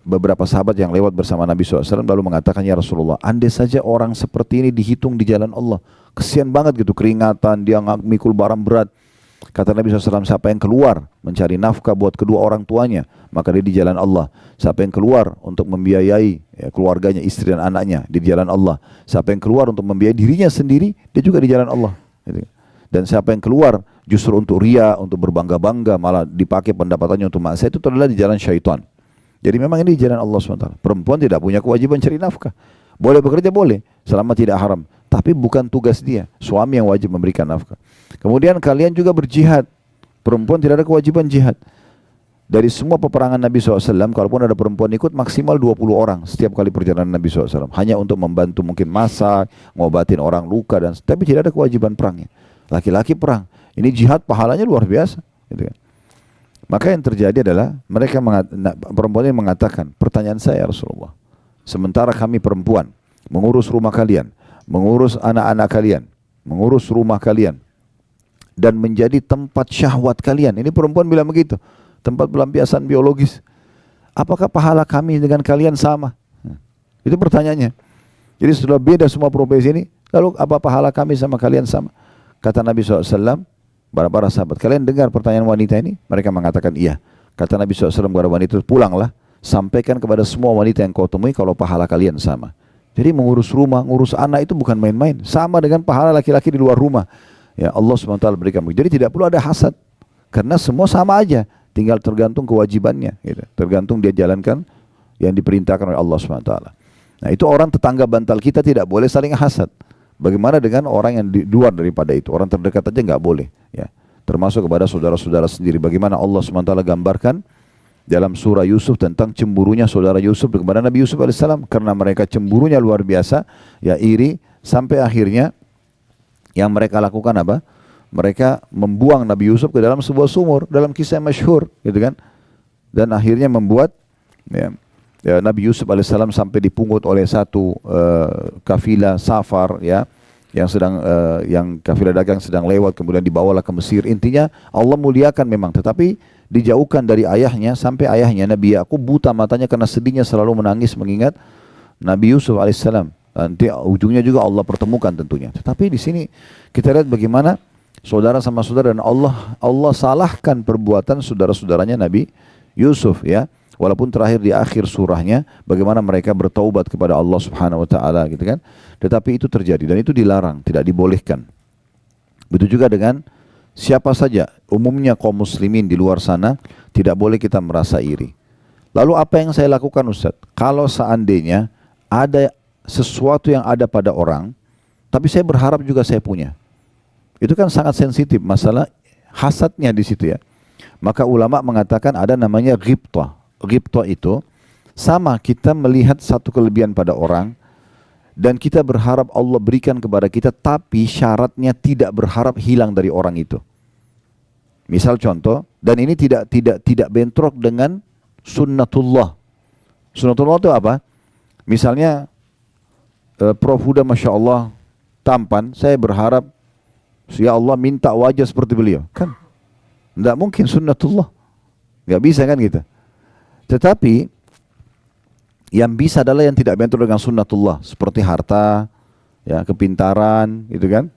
beberapa sahabat yang lewat bersama Nabi SAW lalu mengatakan, ya Rasulullah, andai saja orang seperti ini dihitung di jalan Allah, kesian banget gitu, keringatan, dia mikul barang berat. Kata Nabi SAW, siapa yang keluar mencari nafkah buat kedua orang tuanya, maka dia di jalan Allah. Siapa yang keluar untuk membiayai keluarganya, istri dan anaknya, di jalan Allah. Siapa yang keluar untuk membiayai dirinya sendiri, dia juga di jalan Allah. Dan siapa yang keluar justru untuk ria, untuk berbangga-bangga, malah dipakai pendapatannya untuk maksiat, itu adalah di jalan syaitan. Jadi memang ini jalan Allah SWT. Perempuan tidak punya kewajiban cari nafkah. Boleh bekerja, boleh, selama tidak haram. Tapi bukan tugas dia. Suami yang wajib memberikan nafkah. Kemudian kalian juga berjihad. Perempuan tidak ada kewajiban jihad. dari semua peperangan Nabi SAW, kalaupun ada perempuan ikut, maksimal 20 orang setiap kali perjalanan Nabi SAW. Hanya untuk membantu mungkin masak, ngobatin orang luka, tapi tidak ada kewajiban perangnya. Laki-laki perang. Ini jihad pahalanya luar biasa. Gitu kan. Maka yang terjadi adalah perempuan ini mengatakan, pertanyaan saya Rasulullah, sementara kami perempuan mengurus rumah kalian, mengurus anak-anak kalian, mengurus rumah kalian, dan menjadi tempat syahwat kalian. Ini perempuan bilang begitu, tempat pelampiasan biologis. Apakah pahala kami dengan kalian sama? Itu pertanyaannya. Jadi sudah beda semua profesi ini, lalu apa pahala kami sama kalian sama? Kata Nabi SAW, para sahabat, kalian dengar pertanyaan wanita ini? Mereka mengatakan iya. Kata Nabi SAW kepada wanita, pulanglah, sampaikan kepada semua wanita yang kau temui kalau pahala kalian sama. Jadi mengurus rumah, ngurus anak itu bukan main-main. Sama dengan pahala laki-laki di luar rumah. Ya, Allah SWT berikan. Jadi tidak perlu ada hasad. Karena semua sama aja. Tinggal tergantung kewajibannya. Gitu. Tergantung dia jalankan yang diperintahkan oleh Allah SWT. Nah itu orang tetangga bantal kita tidak boleh saling hasad. Bagaimana dengan orang yang di luar daripada itu? Orang terdekat aja nggak boleh. Ya. Termasuk kepada saudara-saudara sendiri. Bagaimana Allah SWT gambarkan dalam surah Yusuf tentang cemburunya saudara Yusuf kepada Nabi Yusuf alaihissalam, karena mereka cemburunya luar biasa, ya iri, sampai akhirnya yang mereka lakukan apa? Mereka membuang Nabi Yusuf ke dalam sebuah sumur, dalam kisah yang masyhur, gitu kan? Dan akhirnya membuat Nabi Yusuf alaihissalam sampai dipungut oleh satu kafilah safar, ya, yang kafilah dagang sedang lewat, kemudian dibawalah ke Mesir. Intinya Allah muliakan memang, tetapi dijauhkan dari ayahnya, sampai ayahnya Nabi Yakub buta matanya karena sedihnya selalu menangis mengingat Nabi Yusuf alaihissalam. Nanti ujungnya juga Allah pertemukan tentunya. Tetapi di sini kita lihat bagaimana saudara sama saudara, dan Allah salahkan perbuatan saudara-saudaranya Nabi Yusuf, ya. Walaupun terakhir di akhir surahnya bagaimana mereka bertaubat kepada Allah Subhanahu wa taala, gitu kan. Tetapi itu terjadi dan itu dilarang, tidak dibolehkan. Begitu juga dengan siapa saja, umumnya kaum muslimin di luar sana, tidak boleh kita merasa iri. Lalu apa yang saya lakukan Ustaz? Kalau seandainya ada sesuatu yang ada pada orang, tapi saya berharap juga saya punya. Itu kan sangat sensitif masalah hasadnya di situ, ya. Maka ulama mengatakan ada namanya ghibthah. Ghibthah itu sama kita melihat satu kelebihan pada orang dan kita berharap Allah berikan kepada kita, tapi syaratnya tidak berharap hilang dari orang itu. Misal contoh, dan ini tidak bentrok dengan sunnatullah. Sunnatullah itu apa? Misalnya Prof Huda Masya Allah tampan, saya berharap ya Allah minta wajah seperti beliau. Kan tidak mungkin sunnatullah, nggak bisa kan gitu. Tetapi yang bisa adalah yang tidak bentrok dengan sunnatullah, seperti harta, ya, kepintaran, gitu kan.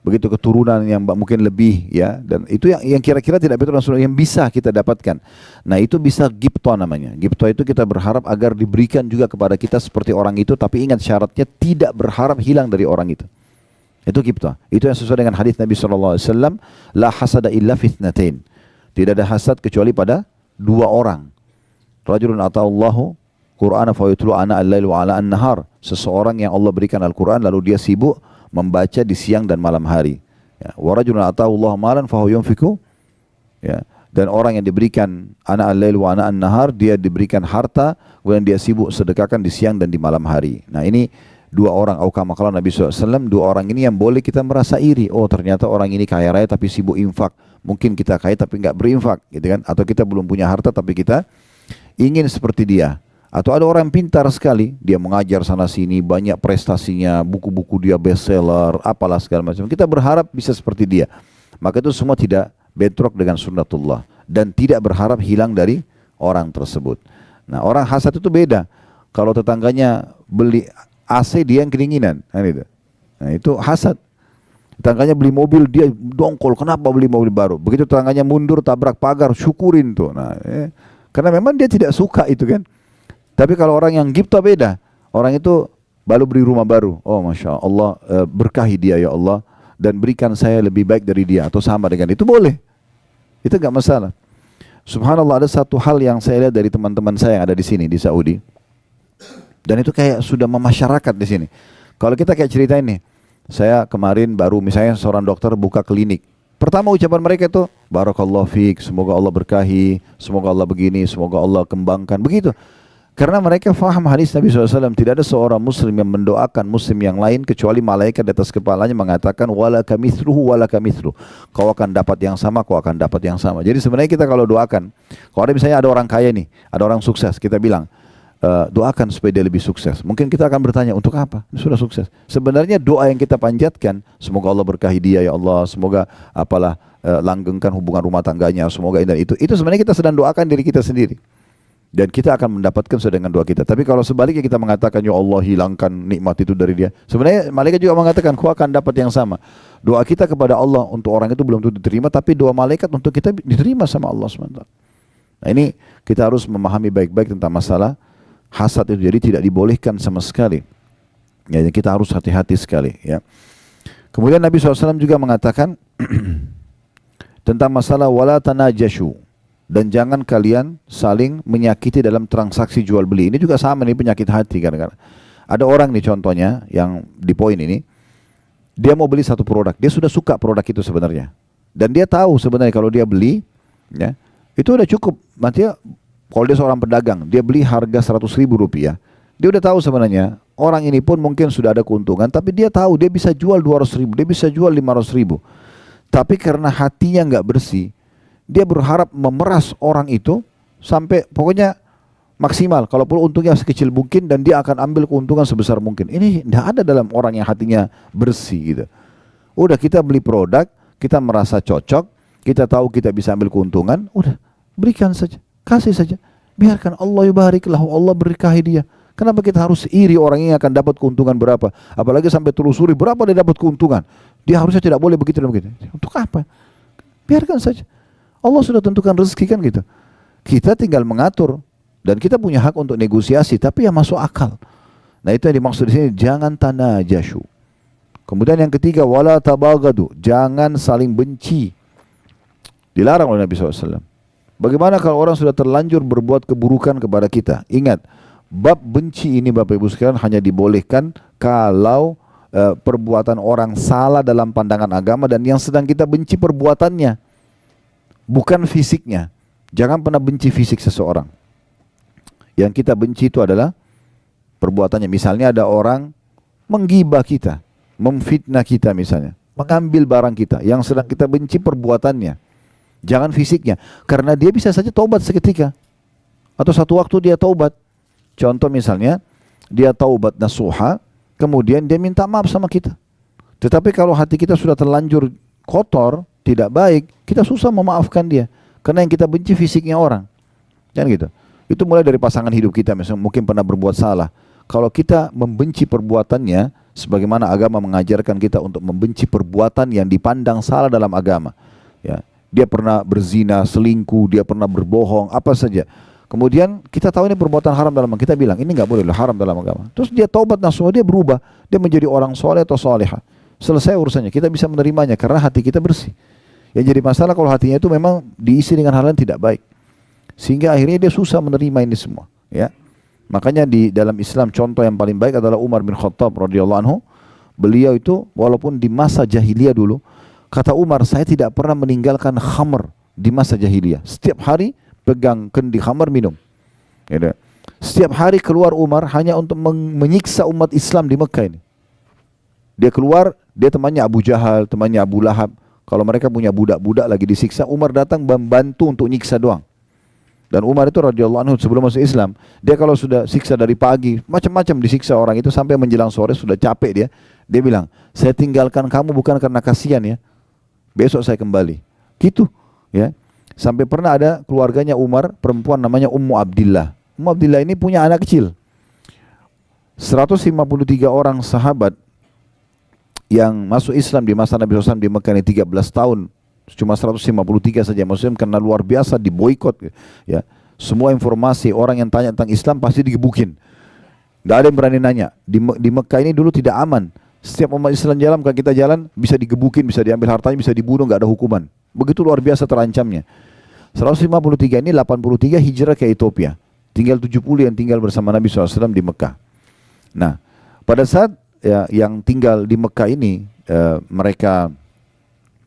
Begitu keturunan yang mungkin lebih, ya, dan itu yang kira-kira tidak bentrok dengan sunnah, yang bisa kita dapatkan. Nah itu bisa ghibthah namanya. Ghibthah itu kita berharap agar diberikan juga kepada kita seperti orang itu, tapi ingat syaratnya tidak berharap hilang dari orang itu. Itu ghibthah. Itu yang sesuai dengan hadis Nabi SAW, la hasada illa fitnatain. Tidak ada hasad kecuali pada dua orang. Rajulun ata'allahu Qur'ana fayutlu ana al-lail wa ala an-nahar. Seseorang yang Allah berikan Al-Quran lalu dia sibuk membaca di siang dan malam hari. Ya. Wa rajulun ata'allahu malan fahu yunfiku. Ya. Dan orang yang diberikan ana al-lail wa ana an-nahar, dia diberikan harta kemudian dia sibuk sedekahkan di siang dan di malam hari. Nah ini dua orang, au kama qala Nabi SAW, dua orang ini yang boleh kita merasa iri. Oh ternyata orang ini kaya raya tapi sibuk infak. Mungkin kita kaya tapi enggak berinfak, gitu kan? Atau kita belum punya harta tapi kita ingin seperti dia. Atau ada orang yang pintar sekali, dia mengajar sana sini, banyak prestasinya, buku-buku dia bestseller, apalah segala macam. Kita berharap bisa seperti dia. Maka itu semua tidak bentrok dengan sunnatullah dan tidak berharap hilang dari orang tersebut. Nah, orang hasad itu beda. Kalau tetangganya beli AC, dia yang kedinginan. Nah, itu hasad. Tetangganya beli mobil, dia dongkol, kenapa beli mobil baru? Begitu tetangganya mundur, tabrak pagar, syukurin tuh. Nah, karena memang dia tidak suka itu kan. Tapi kalau orang yang ghibthah beda. Orang itu baru beli rumah baru. Oh Masya Allah, berkahi dia ya Allah, dan berikan saya lebih baik dari dia, atau sama dengan itu, boleh. Itu enggak masalah. Subhanallah, ada satu hal yang saya lihat dari teman-teman saya yang ada di sini, di Saudi. Dan itu kayak sudah memasyarakat di sini. Kalau kita kayak cerita ini, saya kemarin baru misalnya seorang dokter buka klinik. Pertama ucapan mereka itu, Barakallahu fiik, semoga Allah berkahi, semoga Allah begini, semoga Allah kembangkan, begitu. Karena mereka faham hadis Nabi SAW, tidak ada seorang muslim yang mendoakan muslim yang lain kecuali malaikat di atas kepalanya mengatakan wala kamithluhu wala kamithlu. Kau akan dapat yang sama, kau akan dapat yang sama. Jadi sebenarnya kita kalau doakan, kalau ada misalnya ada orang kaya nih, ada orang sukses, kita bilang doakan supaya dia lebih sukses. Mungkin kita akan bertanya untuk apa? Dia sudah sukses. Sebenarnya doa yang kita panjatkan, semoga Allah berkahi dia ya Allah, semoga apalah langgengkan hubungan rumah tangganya, semoga ini dan itu sebenarnya kita sedang doakan diri kita sendiri. Dan kita akan mendapatkan sesuai dengan doa kita. Tapi kalau sebaliknya kita mengatakan, ya Allah hilangkan nikmat itu dari dia, sebenarnya malaikat juga mengatakan, kau akan dapat yang sama. Doa kita kepada Allah untuk orang itu belum tentu diterima, tapi doa malaikat untuk kita diterima sama Allah SWT. Nah ini kita harus memahami baik-baik tentang masalah hasad itu. Jadi tidak dibolehkan sama sekali. Ya, kita harus hati-hati sekali. Ya. Kemudian Nabi SAW juga mengatakan tentang masalah wala tanajashu, dan jangan kalian saling menyakiti dalam transaksi jual beli. Ini juga sama nih, penyakit hati kadang-kadang. Ada orang nih contohnya yang di poin ini, dia mau beli satu produk, dia sudah suka produk itu sebenarnya, dan dia tahu sebenarnya kalau dia beli, ya itu udah cukup. Nanti kalau dia seorang pedagang, dia beli harga 100.000 rupiah, dia udah tahu sebenarnya orang ini pun mungkin sudah ada keuntungan, tapi dia tahu dia bisa jual 200.000, dia bisa jual 500.000. Tapi karena hatinya nggak bersih, dia berharap memeras orang itu sampai pokoknya maksimal. Kalaupun untungnya sekecil mungkin, dan dia akan ambil keuntungan sebesar mungkin. Ini tidak ada dalam orang yang hatinya bersih gitu. Udah kita beli produk, kita merasa cocok, kita tahu kita bisa ambil keuntungan, udah berikan saja, kasih saja. Biarkan Allah yubarik lahu, Allah berkahi dia. Kenapa kita harus iri orang ini akan dapat keuntungan berapa? Apalagi sampai telusuri berapa dia dapat keuntungan. Dia harusnya tidak boleh begitu dan begitu. Untuk apa? Biarkan saja. Allah sudah tentukan rezeki kan gitu. Kita tinggal mengatur, dan kita punya hak untuk negosiasi, tapi yang masuk akal. Nah itu yang dimaksud di sini, jangan tanajashu. Kemudian yang ketiga, wala tabagadu, jangan saling benci. Dilarang oleh Nabi SAW. Bagaimana kalau orang sudah terlanjur berbuat keburukan kepada kita? Ingat, bab benci ini Bapak Ibu sekalian hanya dibolehkan kalau perbuatan orang salah dalam pandangan agama, dan yang sedang kita benci perbuatannya, bukan fisiknya. Jangan pernah benci fisik seseorang. Yang kita benci itu adalah perbuatannya. Misalnya ada orang menggibah kita, memfitnah kita misalnya, mengambil barang kita, yang sedang kita benci perbuatannya. Jangan fisiknya, karena dia bisa saja taubat seketika, atau satu waktu dia taubat. Contoh misalnya, dia taubat nasuha, kemudian dia minta maaf sama kita. Tetapi kalau hati kita sudah terlanjur kotor, tidak baik, kita susah memaafkan dia. Karena yang kita benci fisiknya orang. Kan gitu. Itu mulai dari pasangan hidup kita, misalnya mungkin pernah berbuat salah. Kalau kita membenci perbuatannya, sebagaimana agama mengajarkan kita untuk membenci perbuatan yang dipandang salah dalam agama. Ya, dia pernah berzina, selingkuh, dia pernah berbohong, apa saja. Kemudian kita tahu ini perbuatan haram dalam agama, kita bilang ini nggak boleh, haram dalam agama. Terus dia taubat nasuha, dia berubah, dia menjadi orang soleh atau soleha. Selesai urusannya, kita bisa menerimanya karena hati kita bersih. Yang jadi masalah kalau hatinya itu memang diisi dengan hal yang tidak baik, sehingga akhirnya dia susah menerima ini semua. Ya, makanya di dalam Islam contoh yang paling baik adalah Umar bin Khattab radhiyallahu anhu. Beliau itu walaupun di masa jahiliyah dulu, kata Umar, saya tidak pernah meninggalkan khamr di masa jahiliyah. Setiap hari pegang kendi khamr minum. Ya, setiap hari keluar Umar hanya untuk menyiksa umat Islam di Mekah ini. Dia keluar, dia temannya Abu Jahal, temannya Abu Lahab. Kalau mereka punya budak-budak lagi disiksa, Umar datang membantu untuk nyiksa doang. Dan Umar itu radhiyallahu anhu sebelum masuk Islam, dia kalau sudah siksa dari pagi, macam-macam disiksa orang itu sampai menjelang sore sudah capek dia. Dia bilang, saya tinggalkan kamu bukan karena kasihan ya, besok saya kembali. Gitu, ya. Sampai pernah ada keluarganya Umar, perempuan namanya Ummu Abdillah. Ummu Abdillah ini punya anak kecil. 153 orang sahabat yang masuk Islam di masa Nabi SAW di Mekah ini 13 tahun, cuma 153 saja Muslim karena luar biasa diboikot. Ya, semua informasi orang yang tanya tentang Islam pasti digebukin. Tidak ada yang berani nanya. Di Mekah ini dulu tidak aman. Setiap umat Islam jalan, kalau kita jalan bisa digebukin, bisa diambil hartanya, bisa dibunuh, nggak ada hukuman. Begitu luar biasa terancamnya. 153 ini 83 hijrah ke Ethiopia. Tinggal 70 yang tinggal bersama Nabi SAW di Mekah. Nah, pada saat ya, yang tinggal di Mekah ini mereka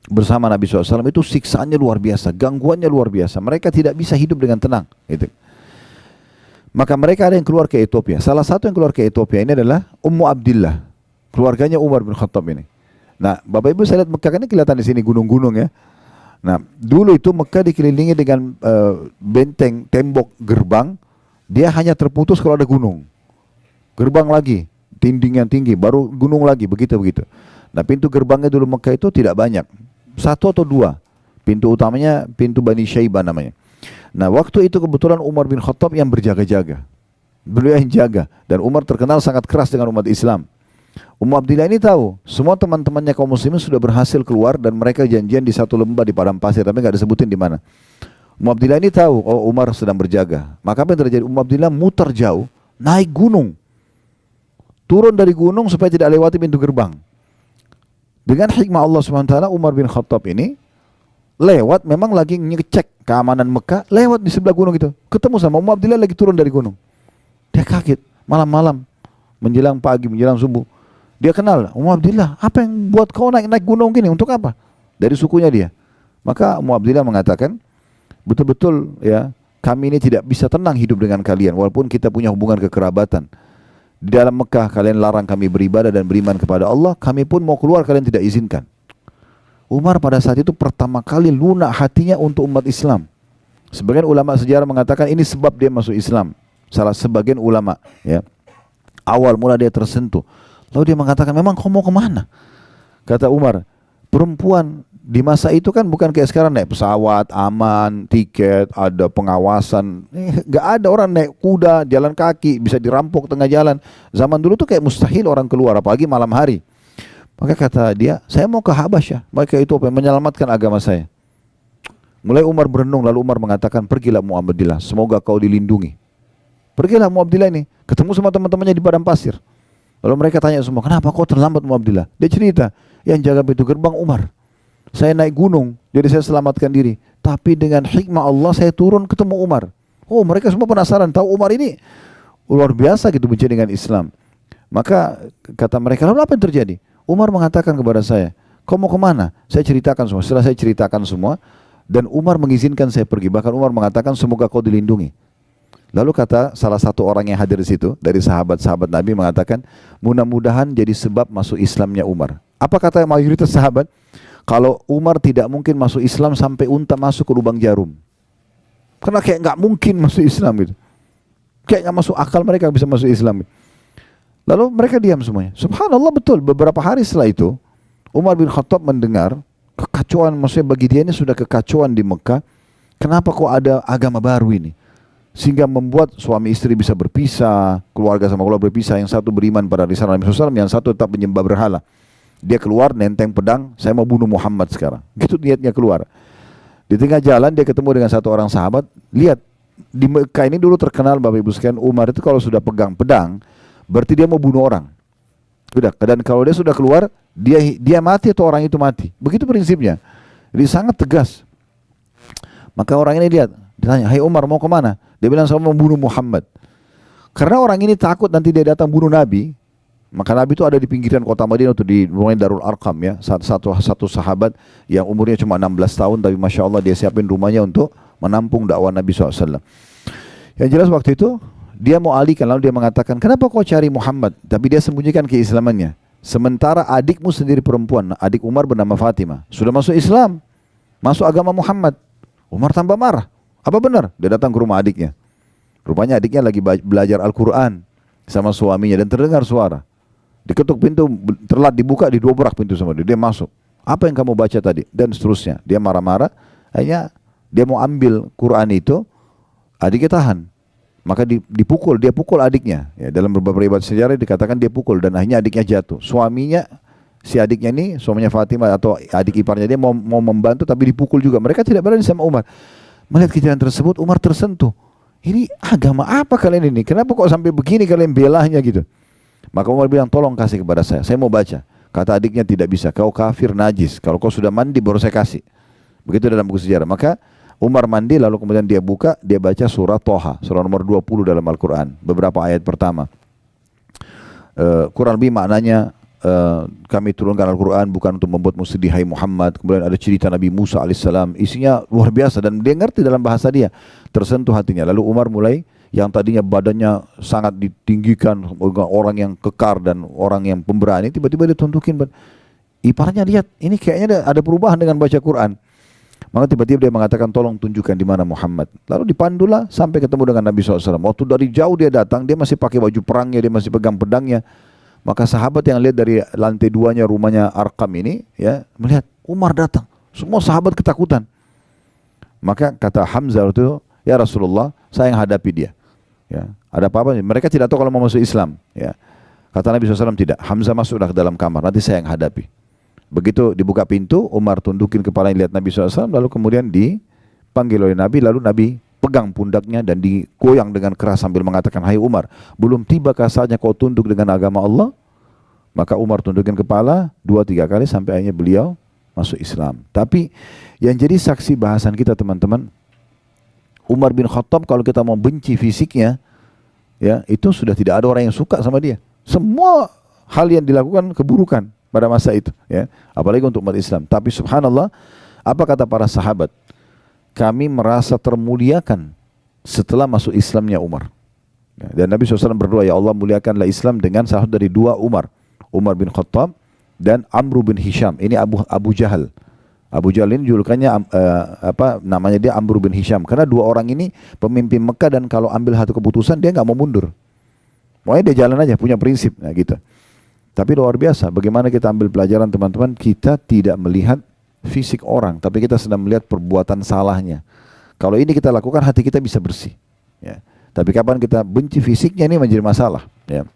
bersama Nabi SAW itu siksaannya luar biasa, gangguannya luar biasa. Mereka tidak bisa hidup dengan tenang. Gitu. Maka mereka ada yang keluar ke Ethiopia. Salah satu yang keluar ke Ethiopia ini adalah Ummu Abdillah, keluarganya Umar bin Khattab ini. Nah, Bapak Ibu saya lihat Mekah kan ini kelihatan di sini gunung-gunung ya. Nah, dulu itu Mekah dikelilingi dengan benteng, tembok, gerbang. Dia hanya terputus kalau ada gunung. Gerbang lagi, dinding yang tinggi, baru gunung lagi, begitu-begitu. Nah, pintu gerbangnya dulu Mekah itu tidak banyak. Satu atau dua. Pintu utamanya pintu Bani Syaibah namanya. Nah, waktu itu kebetulan Umar bin Khattab yang berjaga-jaga. Beliau yang jaga. Dan Umar terkenal sangat keras dengan umat Islam. Ummu Abdillah ini tahu, semua teman-temannya kaum muslimin sudah berhasil keluar dan mereka janjian di satu lembah di padang pasir, tapi nggak disebutin di mana. Ummu Abdillah ini tahu, oh Umar sedang berjaga. Maka apa yang terjadi? Ummu Abdillah muter jauh, naik gunung. Turun dari gunung supaya tidak lewati pintu gerbang. Dengan hikmah Allah SWT, Umar bin Khattab ini lewat, memang lagi ngecek keamanan Mekah, lewat di sebelah gunung itu. Ketemu sama Ummu Abdillah lagi turun dari gunung. Dia kaget, malam-malam, menjelang pagi, menjelang subuh. Dia kenal, Ummu Abdillah, apa yang buat kau naik gunung gini, untuk apa? Dari sukunya dia. Maka Ummu Abdillah mengatakan, betul-betul ya, kami ini tidak bisa tenang hidup dengan kalian, walaupun kita punya hubungan kekerabatan. Di dalam Mekah kalian larang kami beribadah dan beriman kepada Allah, kami pun mau keluar kalian tidak izinkan. Umar pada saat itu pertama kali lunak hatinya untuk umat Islam. Sebagian ulama sejarah mengatakan ini sebab dia masuk Islam. Salah sebagian ulama ya. Awal mula dia tersentuh. Lalu dia mengatakan, memang kau mau kemana? Kata Umar, perempuan di masa itu kan bukan kayak sekarang naik pesawat, aman, tiket, ada pengawasan. Gak ada orang naik kuda, jalan kaki, bisa dirampok tengah jalan. Zaman dulu tuh kayak mustahil orang keluar, apalagi malam hari. Maka kata dia, saya mau ke Habasyah, baik ke Ethiopia, menyelamatkan agama saya. Mulai Umar berenung, lalu Umar mengatakan, pergilah Ummu Abdillah, semoga kau dilindungi. Pergilah Ummu Abdillah ini, ketemu sama teman-temannya di padang pasir. Lalu mereka tanya semua, kenapa kau terlambat Ummu Abdillah? Dia cerita, yang jaga pintu gerbang Umar. Saya naik gunung, jadi saya selamatkan diri. Tapi dengan hikmah Allah saya turun ketemu Umar. Oh, mereka semua penasaran, tahu Umar ini luar biasa gitu benci dengan Islam. Maka kata mereka, lalu apa yang terjadi? Umar mengatakan kepada saya, kau mau kemana? Saya ceritakan semua. Setelah saya ceritakan semua, dan Umar mengizinkan saya pergi. Bahkan Umar mengatakan, semoga kau dilindungi. Lalu kata salah satu orang yang hadir di situ dari sahabat-sahabat Nabi mengatakan, mudah-mudahan jadi sebab masuk Islamnya Umar. Apa kata mayoritas sahabat? Kalau Umar tidak mungkin masuk Islam sampai unta masuk ke lubang jarum. Karena kayak nggak mungkin masuk Islam gitu. Kayak nggak masuk akal mereka bisa masuk Islam. Lalu mereka diam semuanya. Subhanallah, betul. Beberapa hari setelah itu, Umar bin Khattab mendengar kekacauan, maksudnya bagi dia ini sudah kekacauan di Mekah. Kenapa kok ada agama baru ini? Sehingga membuat suami istri bisa berpisah, keluarga sama keluarga berpisah. Yang satu beriman pada risalah Nabi SAW, yang satu tetap menyembah berhala. Dia keluar nenteng pedang, saya mau bunuh Muhammad sekarang. Gitu niatnya keluar. Di tengah jalan dia ketemu dengan satu orang sahabat. Lihat, di Mekah ini dulu terkenal Bapak Ibu sekalian, Umar itu kalau sudah pegang pedang, berarti dia mau bunuh orang. Udah, dan kalau dia sudah keluar, dia mati atau orang itu mati. Begitu prinsipnya. Jadi sangat tegas. Maka orang ini lihat, ditanya, hai Umar mau kemana? Dia bilang, saya mau bunuh Muhammad. Karena orang ini takut nanti dia datang bunuh Nabi. Maka Nabi itu ada di pinggiran kota Madinah, itu di rumahnya Darul Arqam ya. Satu sahabat yang umurnya cuma 16 tahun, tapi Masya Allah dia siapin rumahnya untuk menampung dakwah Nabi SAW. Yang jelas waktu itu, dia mau alihkan, lalu dia mengatakan, kenapa kau cari Muhammad? Tapi dia sembunyikan keislamannya. Sementara adikmu sendiri perempuan, adik Umar bernama Fatimah, sudah masuk Islam, masuk agama Muhammad. Umar tambah marah. Apa benar? Dia datang ke rumah adiknya. Rupanya adiknya lagi belajar Al-Quran sama suaminya dan terdengar suara. Diketuk pintu, terlambat dibuka, didobrak pintu sama dia. Dia masuk. Apa yang kamu baca tadi? Dan seterusnya. Dia marah-marah. Akhirnya dia mau ambil Quran itu, adiknya tahan. Maka dipukul, dia pukul adiknya. Ya, dalam beberapa riwayat sejarah dikatakan dia pukul dan akhirnya adiknya jatuh. Suaminya, si adiknya ini, suaminya Fatimah atau adik iparnya dia mau membantu tapi dipukul juga. Mereka tidak berani sama Umar. Melihat kejadian tersebut, Umar tersentuh. Ini agama apa kalian ini? Kenapa kok sampai begini kalian belahnya gitu? Maka Umar bilang, tolong kasih kepada saya mau baca. Kata adiknya, tidak bisa, kau kafir najis. Kalau kau sudah mandi baru saya kasih. Begitu dalam buku sejarah. Maka Umar mandi lalu kemudian dia buka, dia baca surah Toha, surah nomor 20 dalam Al-Quran. Beberapa ayat pertama. Kurang lebih maknanya, kami turunkan Al-Quran bukan untuk membuat musydih hai Muhammad. Kemudian ada cerita Nabi Musa alaihissalam, isinya luar biasa dan dia ngerti dalam bahasa dia, tersentuh hatinya. Lalu Umar mulai, yang tadinya badannya sangat ditinggikan, orang yang kekar dan orang yang pemberani, tiba-tiba dia tuntukin, ibaratnya lihat ini kayaknya ada perubahan dengan baca Quran. Maka tiba-tiba dia mengatakan, tolong tunjukkan di mana Muhammad. Lalu dipandulah sampai ketemu dengan Nabi SAW. Waktu dari jauh dia datang, dia masih pakai baju perangnya, dia masih pegang pedangnya. Maka sahabat yang lihat dari lantai 2-nya rumahnya Arqam ini, ya, melihat Umar datang. Semua sahabat ketakutan. Maka kata Hamzah itu, ya Rasulullah, saya yang hadapi dia. Ya, ada apa-apa? Mereka tidak tahu kalau mau masuk Islam. Ya. Kata Nabi SAW, tidak. Hamzah masuklah ke dalam kamar, nanti saya yang hadapi. Begitu dibuka pintu, Umar tundukin kepala yang lihat Nabi SAW, lalu kemudian dipanggil oleh Nabi, lalu Nabi pegang pundaknya dan digoyang dengan keras sambil mengatakan, hai Umar, belum tibakah saatnya kau tunduk dengan agama Allah? Maka Umar tundukin kepala 2-3 kali sampai akhirnya beliau masuk Islam. Tapi yang jadi saksi bahasan kita teman-teman, Umar bin Khattab kalau kita mau benci fisiknya, ya itu sudah tidak ada orang yang suka sama dia. Semua hal yang dilakukan keburukan pada masa itu, ya, apalagi untuk umat Islam. Tapi subhanallah, apa kata para sahabat? Kami merasa termuliakan setelah masuk Islamnya Umar. Dan Nabi SAW berdoa, ya Allah muliakanlah Islam dengan salah satu dari 2 Umar. Umar bin Khattab dan Amr bin Hisham. Ini Abu Jahal. Abu Jahal ini julukannya namanya dia Amr bin Hisham. Karena 2 orang ini pemimpin Mekah dan kalau ambil satu keputusan dia nggak mau mundur. Pokoknya dia jalan aja, punya prinsip. Nah gitu. Tapi luar biasa, bagaimana kita ambil pelajaran teman-teman, kita tidak melihat fisik orang, tapi kita sedang melihat perbuatan salahnya. Kalau ini kita lakukan, hati kita bisa bersih. Ya. Tapi kapan kita benci fisiknya, ini menjadi masalah. Ya.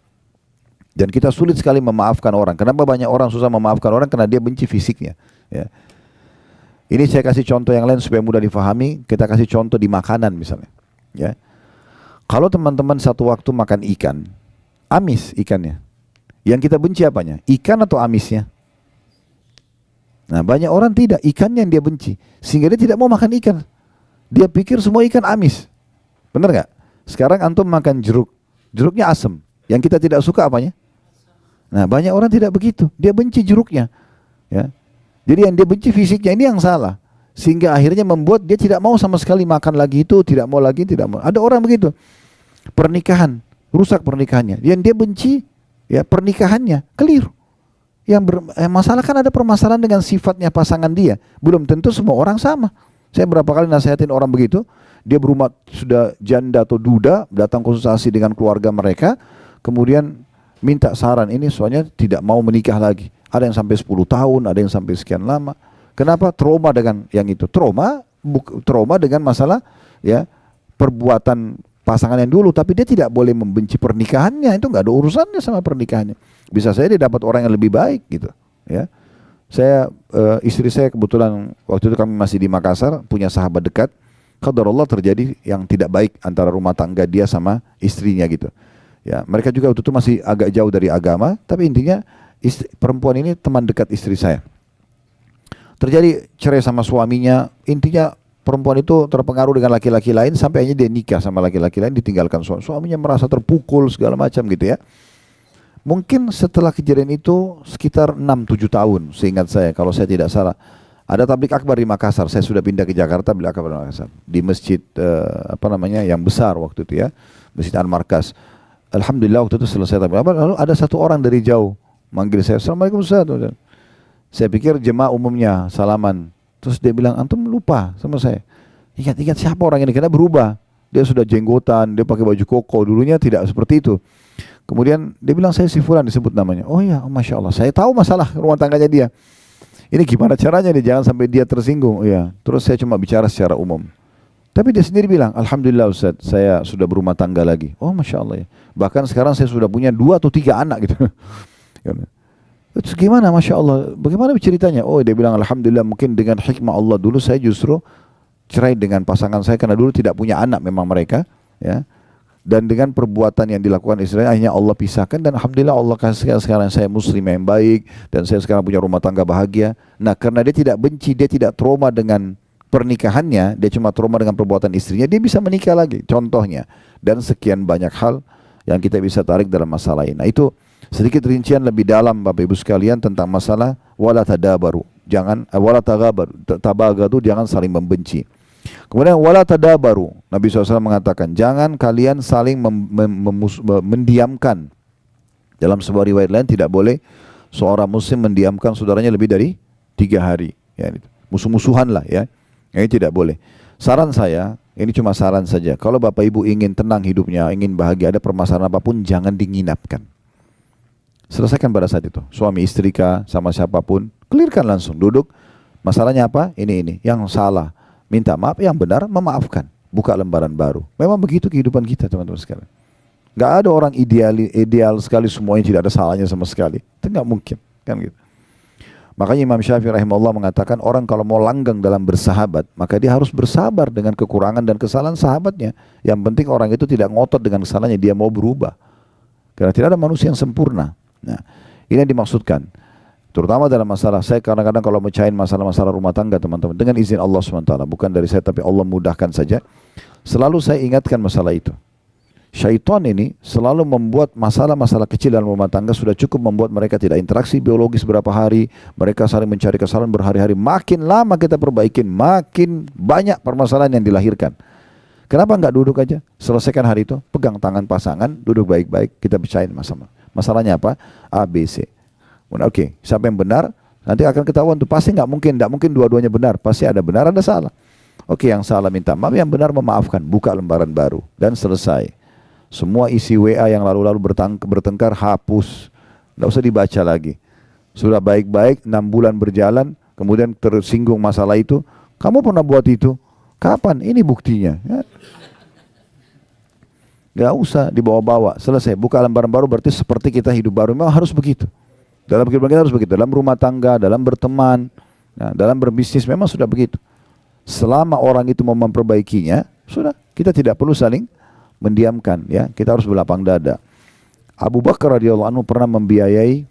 Dan kita sulit sekali memaafkan orang. Kenapa banyak orang susah memaafkan orang? Karena dia benci fisiknya. Ya. Ini saya kasih contoh yang lain supaya mudah difahami. Kita kasih contoh di makanan misalnya. Ya. Kalau teman-teman satu waktu makan ikan, amis ikannya. Yang kita benci apanya? Ikan atau amisnya? Nah banyak orang tidak, ikannya yang dia benci. Sehingga dia tidak mau makan ikan. Dia pikir semua ikan amis. Benar nggak? Sekarang antum makan jeruk. Jeruknya asam. Yang kita tidak suka apanya? Nah banyak orang tidak begitu. Dia benci jeruknya. Ya. Jadi yang dia benci fisiknya ini yang salah. Sehingga akhirnya membuat dia tidak mau sama sekali makan lagi itu. Tidak mau lagi, tidak mau. Ada orang begitu. Pernikahan. Rusak pernikahannya. Yang dia benci, ya pernikahannya. Keliru. Masalah kan ada permasalahan dengan sifatnya pasangan dia. Belum tentu semua orang sama. Saya berapa kali nasihatin orang begitu, dia berumah sudah janda atau duda, datang konsultasi dengan keluarga mereka, kemudian minta saran ini soalnya tidak mau menikah lagi. Ada yang sampai 10 tahun, ada yang sampai sekian lama. Kenapa? Trauma dengan yang itu. Trauma dengan masalah ya perbuatan pasangan yang dulu, tapi dia tidak boleh membenci pernikahannya, itu nggak ada urusannya sama pernikahannya. Bisa saja dia dapat orang yang lebih baik gitu, ya. Istri saya kebetulan waktu itu kami masih di Makassar, punya sahabat dekat. Qadarullah terjadi yang tidak baik antara rumah tangga dia sama istrinya gitu. Ya, mereka juga waktu itu masih agak jauh dari agama, tapi intinya perempuan ini teman dekat istri saya. Terjadi cerai sama suaminya, intinya perempuan itu terpengaruh dengan laki-laki lain sampai akhirnya dia nikah sama laki-laki lain, ditinggalkan suaminya, merasa terpukul segala macam gitu ya. Mungkin setelah kejadian itu sekitar 6-7 tahun seingat saya kalau saya tidak salah. Ada tablik akbar di Makassar, saya sudah pindah ke Jakarta, tablik akbar di Makassar. Di masjid yang besar waktu itu ya, Masjid Al-Markas. Alhamdulillah waktu itu selesai tablik akbar, lalu ada satu orang dari jauh manggil saya, Assalamualaikum Ustaz. Saya pikir jemaah umumnya salaman. Terus dia bilang, antum lupa sama saya. Ingat-ingat siapa orang ini, karena berubah. Dia sudah jenggotan, dia pakai baju koko, dulunya tidak seperti itu. Kemudian dia bilang, saya si Fulan disebut namanya. Oh iya, Masya Allah, saya tahu masalah rumah tangganya dia. Ini gimana caranya dia, jangan sampai dia tersinggung. Iya. Terus saya cuma bicara secara umum. Tapi dia sendiri bilang, Alhamdulillah Ustaz, saya sudah berumah tangga lagi. Oh Masya Allah ya. Bahkan sekarang saya sudah punya 2 atau 3 anak gitu. Terus gimana Masya Allah, bagaimana ceritanya? Oh dia bilang Alhamdulillah, mungkin dengan hikmah Allah dulu saya justru cerai dengan pasangan saya karena dulu tidak punya anak memang mereka ya. Dan dengan perbuatan yang dilakukan istrinya akhirnya Allah pisahkan, dan Alhamdulillah Allah kasih sekarang saya muslim yang baik, dan saya sekarang punya rumah tangga bahagia. Nah karena dia tidak benci, dia tidak trauma dengan pernikahannya, dia cuma trauma dengan perbuatan istrinya, dia bisa menikah lagi contohnya. Dan sekian banyak hal yang kita bisa tarik dalam masalah ini. Nah itu Sedikit rincian lebih dalam Bapak Ibu sekalian tentang masalah wala tadabaru. Jangan wala tagabaru, tabagadu, jangan saling membenci. Kemudian wala tadabaru. Nabi SAW mengatakan jangan kalian saling mendiamkan. Dalam sebuah riwayat lain tidak boleh seorang muslim mendiamkan saudaranya lebih dari 3 hari. Ya, musuh-musuhan lah ya. Ini tidak boleh. Saran saya, ini cuma saran saja. Kalau Bapak Ibu ingin tenang hidupnya, ingin bahagia, ada permasalahan apapun, jangan dinginapkan. Selesaikan pada saat itu. Suami istri kah, sama siapapun, clearkan langsung. Duduk, masalahnya apa? Ini. Yang salah, minta maaf. Yang benar, memaafkan. Buka lembaran baru. Memang begitu kehidupan kita, teman-teman sekalian. Gak ada orang ideal sekali semuanya, tidak ada salahnya sama sekali. Itu gak mungkin, kan gitu. Makanya Imam Syafi'i rahimahullah mengatakan orang kalau mau langgeng dalam bersahabat, maka dia harus bersabar dengan kekurangan dan kesalahan sahabatnya. Yang penting orang itu tidak ngotot dengan kesalahannya, dia mau berubah. Karena tidak ada manusia yang sempurna. Nah, ini yang dimaksudkan. Terutama dalam masalah, saya kadang-kadang kalau mecahin masalah-masalah rumah tangga teman-teman, dengan izin Allah SWT, bukan dari saya tapi Allah mudahkan saja, selalu saya ingatkan masalah itu. Syaitan ini selalu membuat masalah-masalah kecil dalam rumah tangga sudah cukup membuat mereka tidak interaksi biologis berapa hari, mereka saling mencari kesalahan berhari-hari. Makin lama kita perbaikin, makin banyak permasalahan yang dilahirkan. Kenapa enggak duduk aja, selesaikan hari itu, pegang tangan pasangan, duduk baik-baik, kita bicarain masalah. Masalahnya apa? A, B, C. Oke, siapa yang benar? Nanti akan ketahuan tuh, pasti enggak mungkin dua-duanya benar, pasti ada benar, ada salah. Oke, yang salah minta maaf, yang benar memaafkan, buka lembaran baru dan selesai. Semua isi WA yang lalu-lalu bertengkar hapus, tidak usah dibaca lagi. Sudah baik-baik 6 bulan berjalan, kemudian tersinggung masalah itu. Kamu pernah buat itu? Kapan? Ini buktinya. Ya. Gak usah dibawa-bawa, selesai. Buka lembaran baru berarti seperti kita hidup baru. Memang harus begitu. Dalam kehidupan kita harus begitu. Dalam rumah tangga, dalam berteman, dalam berbisnis memang sudah begitu. Selama orang itu mau memperbaikinya, sudah, kita tidak perlu saling mendiamkan, ya, kita harus berlapang dada. Abu Bakar radhiyallahu anhu pernah membiayai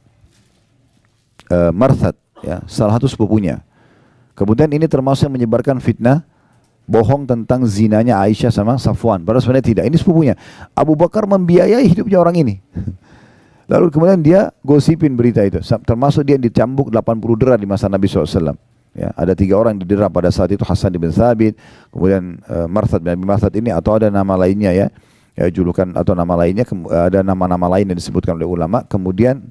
Marthad, ya, salah satu sepupunya. Kemudian ini termasuk yang menyebarkan fitnah bohong tentang zinanya Aisyah sama Safwan. Padahal sebenarnya tidak. Ini sepupunya. Abu Bakar membiayai hidupnya orang ini. Lalu kemudian dia gosipin berita itu. Termasuk dia dicambuk 80 dera di masa Nabi SAW. Ya, ada 3 orang didera pada saat itu, Hasan bin Thabit, kemudian Marthad bin Abi Marthad ini, atau ada nama lainnya ya, julukan atau nama lainnya, ada nama-nama lain yang disebutkan oleh ulama. Kemudian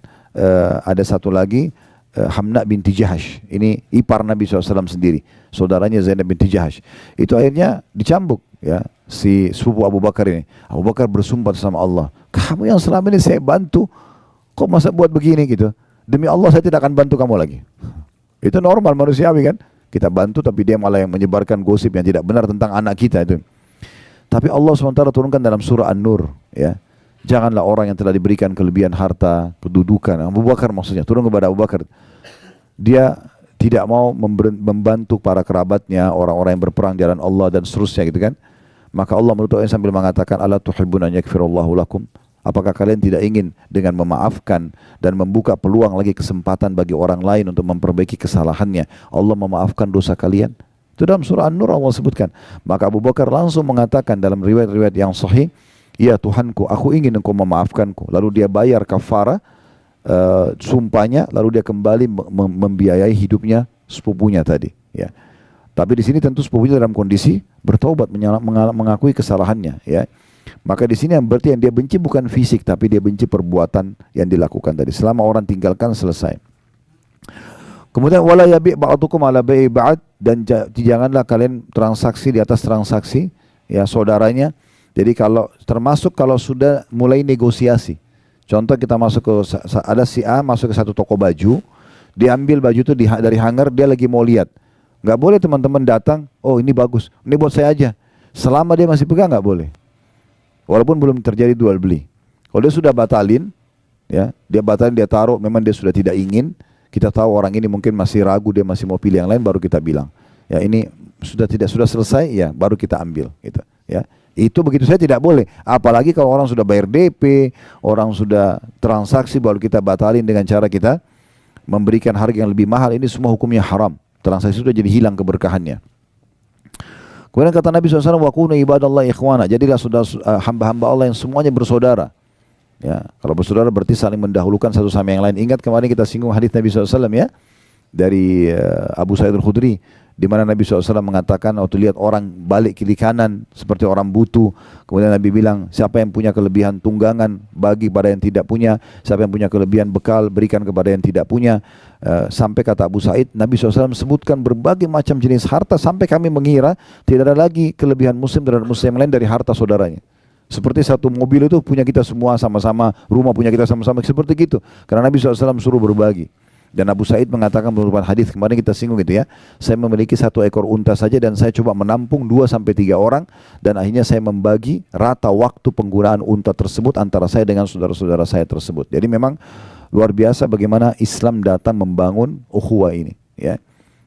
ada satu lagi Hamna binti Jahash, ini ipar Nabi SAW sendiri, saudaranya Zainab binti Jahash. Itu akhirnya dicambuk ya si sepupu Abu Bakar ini. Abu Bakar bersumpah sama Allah, kamu yang selama ini saya bantu, kok masa buat begini gitu? Demi Allah saya tidak akan bantu kamu lagi. Itu normal manusiawi kan? Kita bantu tapi dia malah yang menyebarkan gosip yang tidak benar tentang anak kita itu. Tapi Allah SWT turunkan dalam surah An-Nur, ya. Janganlah orang yang telah diberikan kelebihan harta, kedudukan. Abu Bakar maksudnya, turun kepada Abu Bakar. Dia tidak mau membantu para kerabatnya, orang-orang yang berperang di jalan Allah dan seterusnya gitu kan. Maka Allah menutup sambil mengatakan, "Ala tuhibbuna an yaghfirallahu lakum?" Apakah kalian tidak ingin dengan memaafkan dan membuka peluang lagi kesempatan bagi orang lain untuk memperbaiki kesalahannya, Allah memaafkan dosa kalian? Itu dalam surah An-Nur Allah sebutkan. Maka Abu Bakar langsung mengatakan dalam riwayat-riwayat yang sahih, "Ya Tuhanku, aku ingin engkau memaafkanku." Lalu dia bayar kafarah sumpahnya, lalu dia kembali membiayai hidupnya sepupunya tadi. Ya. Tapi di sini tentu sepupunya dalam kondisi bertaubat, mengakui kesalahannya. Ya. Maka di sini yang berarti yang dia benci bukan fisik, tapi dia benci perbuatan yang dilakukan tadi. Selama orang tinggalkan, selesai. Kemudian wala yabi' ba'dukum ala bai'i ba'd, dan janganlah kalian transaksi di atas transaksi ya saudaranya. Jadi kalau termasuk kalau sudah mulai negosiasi. Contoh kita masuk ke ada si A masuk ke satu toko baju, dia ambil baju itu dari hanger, dia lagi mau lihat. Enggak boleh teman-teman datang, "Oh, ini bagus. Ini buat saya aja." Selama dia masih pegang enggak boleh. Walaupun belum terjadi jual beli. Kalau dia sudah batalin, ya, dia batalin, dia taruh, memang dia sudah tidak ingin, kita tahu orang ini mungkin masih ragu, dia masih mau pilih yang lain, baru kita bilang, ya ini sudah selesai, ya baru kita ambil, gitu, ya. Itu begitu saya tidak boleh. Apalagi kalau orang sudah bayar DP, orang sudah transaksi, baru kita batalin dengan cara kita memberikan harga yang lebih mahal. Ini semua hukumnya haram. Transaksi sudah jadi hilang keberkahannya. Kemudian kata Nabi SAW, "Wa kunu ibadallah ikhwana." Jadilah hamba-hamba Allah yang semuanya bersaudara. Ya, kalau bersaudara berarti saling mendahulukan satu sama yang lain. Ingat kemarin kita singgung hadis Nabi SAW ya, dari Abu Sa'id Al-Khudri, di mana Nabi SAW mengatakan waktu lihat orang balik kiri kanan seperti orang butuh, kemudian Nabi bilang, siapa yang punya kelebihan tunggangan bagi pada yang tidak punya, siapa yang punya kelebihan bekal berikan kepada yang tidak punya. Sampai kata Abu Sa'id, Nabi SAW sebutkan berbagai macam jenis harta sampai kami mengira tidak ada lagi kelebihan muslim terhadap muslim lain dari harta saudaranya. Seperti satu mobil itu punya kita semua sama-sama, rumah punya kita sama-sama, seperti gitu. Karena Nabi SAW suruh berbagi. Dan Abu Sa'id mengatakan menurut hadis kemarin kita singgung gitu ya, saya memiliki 1 ekor unta saja dan saya coba menampung 2-3 orang, dan akhirnya saya membagi rata waktu penggunaan unta tersebut antara saya dengan saudara-saudara saya tersebut. Jadi memang luar biasa bagaimana Islam datang membangun ukhuwah ini ya.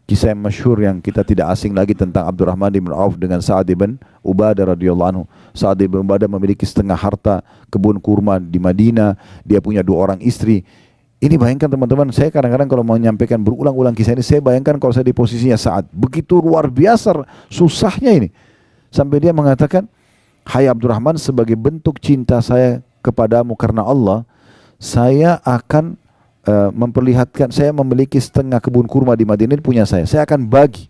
Kisah yang masyhur yang kita tidak asing lagi tentang Abdurrahman bin Auf dengan Sa'ad bin Ubadah radhiyallahu anhu. Sa'ad bin Ubadah memiliki setengah harta kebun kurma di Madinah, dia punya 2 orang istri. Ini bayangkan teman-teman, saya kadang-kadang kalau mau menyampaikan berulang-ulang kisah ini, saya bayangkan kalau saya di posisinya Sa'ad, begitu luar biasa susahnya ini. Sampai dia mengatakan, hai Abdurrahman, sebagai bentuk cinta saya kepadamu karena Allah, saya akan memperlihatkan, saya memiliki setengah kebun kurma di Madinah, punya saya akan bagi.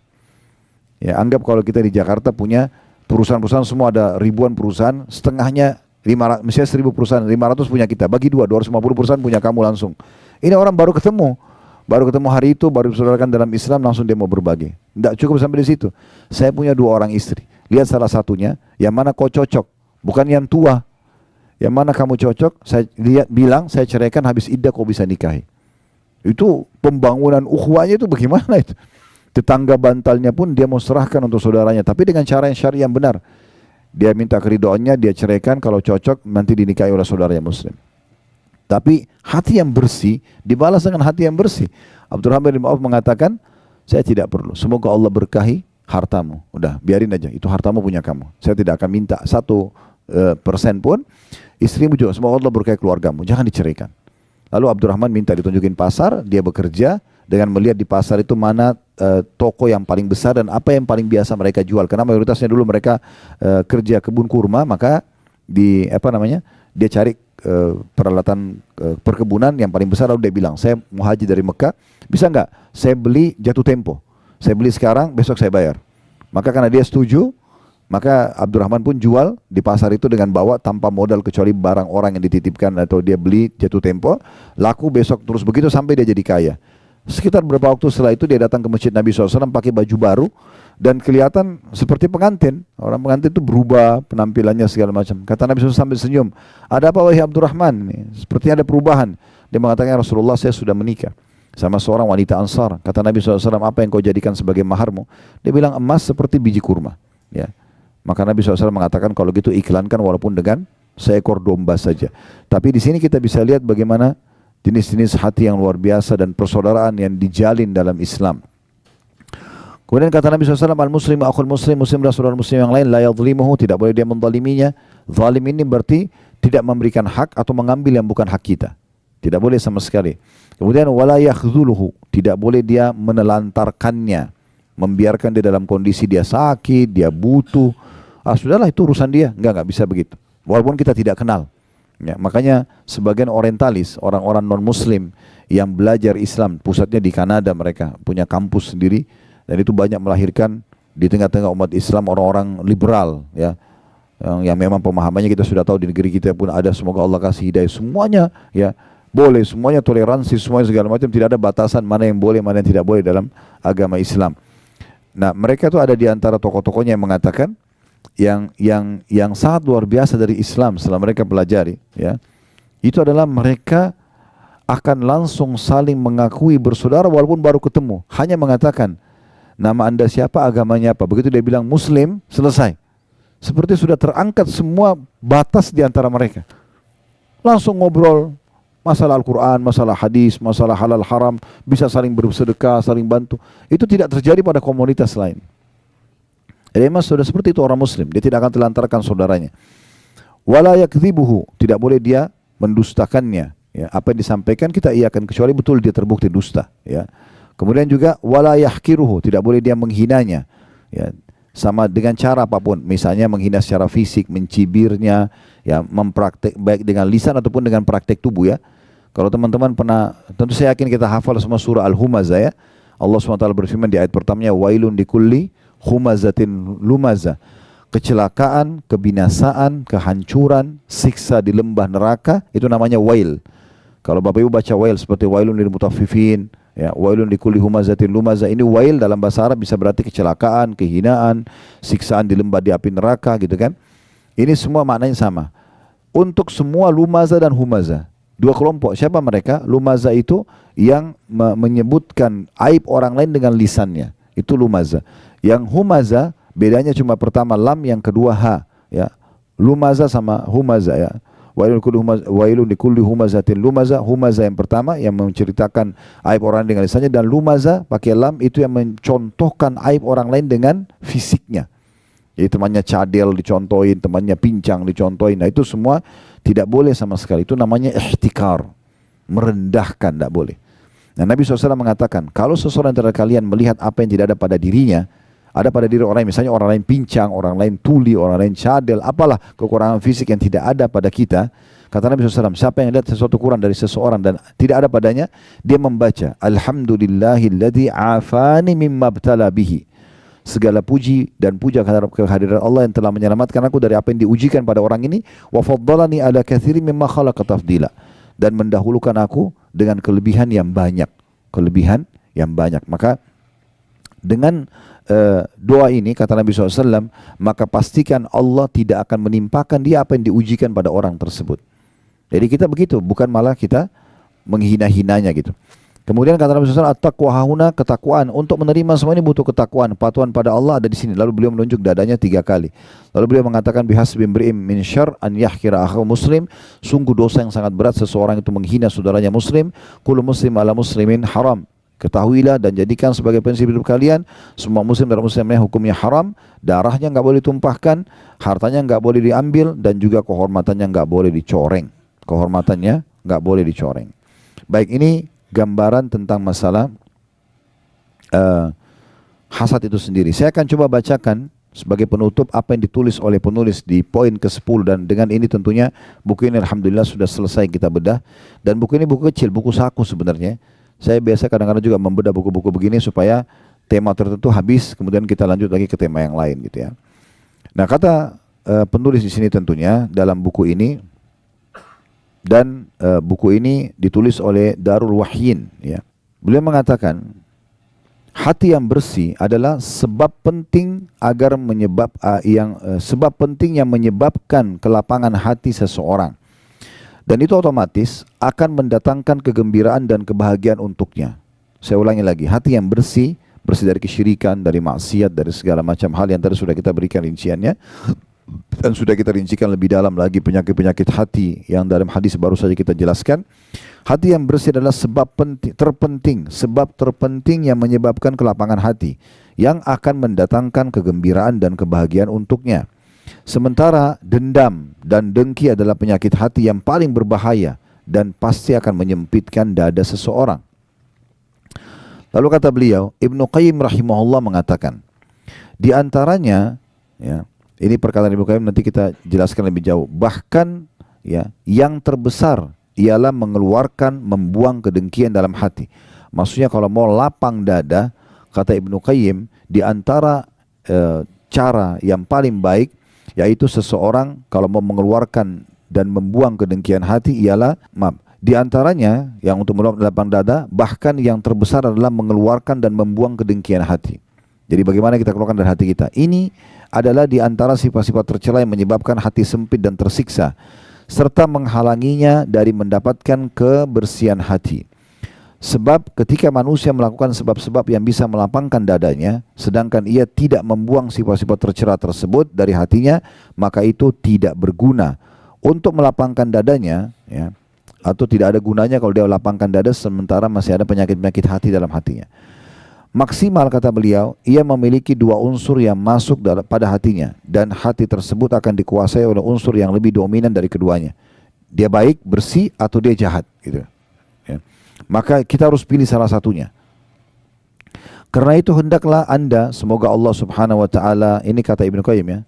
Ya, anggap kalau kita di Jakarta punya perusahaan-perusahaan, semua ada ribuan perusahaan, setengahnya 500, misalnya 1000 perusahaan, 500 punya kita, bagi 250 perusahaan punya kamu langsung. Ini orang baru ketemu hari itu, baru disaudarakan dalam Islam, langsung dia mau berbagi. Tidak cukup sampai di situ. Saya punya 2 orang istri, lihat salah satunya, yang mana kau cocok, bukan yang tua. Yang mana kamu cocok, saya lihat, bilang, saya ceraikan, habis iddah kau bisa nikahi. Itu pembangunan ukhuwahnya itu bagaimana itu? Tetangga bantalnya pun dia mau serahkan untuk saudaranya, tapi dengan cara yang syar'i yang benar. Dia minta keridhoannya, dia ceraikan, kalau cocok nanti dinikahi oleh saudaranya muslim. Tapi hati yang bersih dibalas dengan hati yang bersih. Abdurrahman bin Auf mengatakan, saya tidak perlu, semoga Allah berkahi hartamu. Udah, biarin aja, itu hartamu punya kamu. Saya tidak akan minta 1% pun. Istrimu juga, semoga Allah berkahi keluargamu, jangan diceraikan. Lalu Abdurrahman minta ditunjukin pasar, dia bekerja dengan melihat di pasar itu mana toko yang paling besar dan apa yang paling biasa mereka jual. Karena mayoritasnya dulu mereka kerja kebun kurma, maka dia cari peralatan perkebunan yang paling besar. Lalu dia bilang, saya mau haji dari Mekah, bisa nggak saya beli jatuh tempo, saya beli sekarang, besok saya bayar. Maka karena dia setuju, maka Abdurrahman pun jual di pasar itu dengan bawa tanpa modal kecuali barang orang yang dititipkan atau dia beli jatuh tempo, laku besok terus begitu sampai dia jadi kaya. Sekitar beberapa waktu setelah itu dia datang ke masjid Nabi SAW pakai baju baru dan kelihatan seperti pengantin. Orang pengantin itu berubah penampilannya segala macam. Kata Nabi SAW sambil senyum, ada apa wahai Abdurrahman? Sepertinya ada perubahan. Dia mengatakan, Rasulullah, saya sudah menikah sama seorang wanita Ansar. Kata Nabi SAW, apa yang kau jadikan sebagai maharmu? Dia bilang, emas seperti biji kurma. Ya. Maka Nabi SAW mengatakan, kalau gitu iklankan walaupun dengan seekor domba saja. Tapi di sini kita bisa lihat bagaimana jenis-jenis hati yang luar biasa dan persaudaraan yang dijalin dalam Islam. Kemudian kata Nabi SAW, al-muslim akhul muslim, muslim adalah saudara muslim yang lain, la yadhlimuhu, tidak boleh dia menzaliminya. Zalim ini berarti tidak memberikan hak atau mengambil yang bukan hak kita. Tidak boleh sama sekali. Kemudian wala yakhzuluhu, tidak boleh dia menelantarkannya, membiarkan dia dalam kondisi dia sakit, dia butuh. Sudahlah itu urusan dia, enggak bisa begitu. Walaupun kita tidak kenal. Ya, makanya sebagian orientalis, orang-orang non-muslim yang belajar Islam, pusatnya di Kanada, mereka punya kampus sendiri, dan itu banyak melahirkan di tengah-tengah umat Islam orang-orang liberal, ya, yang memang pemahamannya kita sudah tahu di negeri kita pun ada, semoga Allah kasih hidayah semuanya, ya, boleh, semuanya toleransi, semuanya segala macam, tidak ada batasan mana yang boleh, mana yang tidak boleh dalam agama Islam. Nah, mereka itu ada di antara tokoh-tokohnya yang mengatakan yang sangat luar biasa dari Islam setelah mereka pelajari, ya, itu adalah mereka akan langsung saling mengakui bersaudara walaupun baru ketemu, hanya mengatakan nama anda siapa, agamanya apa, begitu dia bilang Muslim, selesai. Seperti sudah terangkat semua batas di antara mereka, langsung ngobrol masalah Al-Quran, masalah hadis, masalah halal haram, bisa saling bersedekah, saling bantu. Itu tidak terjadi pada komunitas lain. Jadi memang sudah seperti itu orang muslim, dia tidak akan telantarkan saudaranya. Wala yakdzibuhu, tidak boleh dia mendustakannya, ya, apa yang disampaikan kita iakan kecuali betul dia terbukti dusta, ya. Kemudian juga wala yahkiruhu, tidak boleh dia menghinanya, ya. sama dengan cara apapun, misalnya menghina secara fisik, mencibirnya, ya, mempraktek baik dengan lisan ataupun dengan praktek tubuh ya. Kalau teman-teman pernah, tentu saya yakin kita hafal semua surah Al-Humazah ya. Allah SWT berfirman di ayat pertamanya, wailun likulli humazatin lumazah. Kecelakaan, kebinasaan, kehancuran, siksa di lembah neraka, itu namanya wail. Kalau Bapak Ibu baca wail seperti wailun lil mutaffifin, ya, wailun likulli humazatin lumazah, ini wail dalam bahasa Arab bisa berarti kecelakaan, kehinaan, siksaan di lembah di api neraka gitu kan. Ini semua maknanya sama. Untuk semua lumazah dan humazah. Dua kelompok, siapa mereka? Lumazah itu yang menyebutkan aib orang lain dengan lisannya. Itu lumazah. Yang humazah, bedanya cuma pertama lam, yang kedua ha. Ya. Lumazah sama humazah ya. Wailun likulli humazatin lumazah. Humazah yang pertama yang menceritakan aib orang lain dengan lisannya, dan lumazah pakai lam itu yang mencontohkan aib orang lain dengan fisiknya. Jadi temannya cadel dicontohin, temannya pincang dicontohin. Nah itu semua tidak boleh sama sekali. Itu namanya ihtikar, merendahkan, tidak boleh. Nah Nabi SAW mengatakan, kalau seseorang antara kalian melihat apa yang tidak ada pada dirinya, ada pada diri orang lain, misalnya orang lain pincang, orang lain tuli, orang lain cadel, apalah kekurangan fisik yang tidak ada pada kita, kata Nabi SAW, siapa yang lihat sesuatu kurang dari seseorang dan tidak ada padanya, dia membaca, Alhamdulillahilladzi afani mimma btala bihi. Segala puji dan puja kehadiran Allah yang telah menyelamatkan aku dari apa yang diujikan pada orang ini, wa faddalani ala katsirin mimma khalaqa tafdila, dan mendahulukan aku dengan kelebihan yang banyak, kelebihan yang banyak. Maka dengan doa ini kata Nabi SAW, maka pastikan Allah tidak akan menimpakan dia apa yang diujikan pada orang tersebut. Jadi kita begitu, bukan malah kita menghina-hinanya gitu. Kemudian kata Nabi SAW, at-taqwa hahuna, ketakwaan. Untuk menerima semua ini butuh ketakwaan. Patuhan pada Allah ada di sini. Lalu beliau menunjuk dadanya 3 kali. Lalu beliau mengatakan, bihasbi imri'in min syarr an yahkira akhahu muslim. Sungguh dosa yang sangat berat seseorang itu menghina saudaranya muslim. Kullu muslim ala muslimin haram. Ketahuilah dan jadikan sebagai prinsip hidup kalian, semua muslim dan muslimnya hukumnya haram. Darahnya enggak boleh ditumpahkan, hartanya enggak boleh diambil, dan juga kehormatannya enggak boleh dicoreng. Kehormatannya enggak boleh dicoreng. Baik, ini gambaran tentang masalah hasad itu sendiri. Saya akan coba bacakan sebagai penutup apa yang ditulis oleh penulis di poin ke-10, dan dengan ini tentunya buku ini alhamdulillah sudah selesai kita bedah, dan buku ini buku kecil, buku saku sebenarnya. Saya biasa kadang-kadang juga membedah buku-buku begini supaya tema tertentu habis, kemudian kita lanjut lagi ke tema yang lain gitu ya. Nah, kata penulis di sini tentunya dalam buku ini, dan buku ini ditulis oleh Darul Wahyin ya. Beliau mengatakan, hati yang bersih adalah sebab penting sebab penting yang menyebabkan kelapangan hati seseorang. Dan itu otomatis akan mendatangkan kegembiraan dan kebahagiaan untuknya. Saya ulangi lagi, hati yang bersih, bersih dari kesyirikan, dari maksiat, dari segala macam hal yang tadi sudah kita berikan rinciannya. Dan sudah kita rincikan lebih dalam lagi penyakit-penyakit hati yang dalam hadis baru saja kita jelaskan. Hati yang bersih adalah sebab terpenting yang menyebabkan kelapangan hati, yang akan mendatangkan kegembiraan dan kebahagiaan untuknya. Sementara dendam dan dengki adalah penyakit hati yang paling berbahaya dan pasti akan menyempitkan dada seseorang. Lalu kata beliau, Ibnu Qayyim rahimahullah mengatakan, di antaranya ya, ini perkataan Ibnu Qayyim nanti kita jelaskan lebih jauh. Bahkan ya, yang terbesar ialah membuang kedengkian dalam hati. Maksudnya kalau mau lapang dada, kata Ibnu Qayyim, di antara cara yang paling baik, yaitu seseorang kalau mau mengeluarkan dan membuang kedengkian hati ialah, di antaranya yang untuk meluapkan lapang dada, bahkan yang terbesar adalah mengeluarkan dan membuang kedengkian hati. Jadi bagaimana kita keluarkan dari hati kita? Ini adalah di antara sifat-sifat tercela yang menyebabkan hati sempit dan tersiksa, serta menghalanginya dari mendapatkan kebersihan hati. Sebab ketika manusia melakukan sebab-sebab yang bisa melapangkan dadanya, sedangkan ia tidak membuang sifat-sifat tercela tersebut dari hatinya, maka itu tidak berguna untuk melapangkan dadanya ya, atau tidak ada gunanya kalau dia lapangkan dada sementara masih ada penyakit-penyakit hati dalam hatinya. Maksimal kata beliau, ia memiliki 2 unsur yang masuk pada hatinya, dan hati tersebut akan dikuasai oleh unsur yang lebih dominan dari keduanya. Dia baik, bersih, atau dia jahat gitu. Ya. Maka kita harus pilih salah satunya. Karena itu hendaklah anda, semoga Allah subhanahu wa ta'ala, ini kata Ibnu Qayyim ya,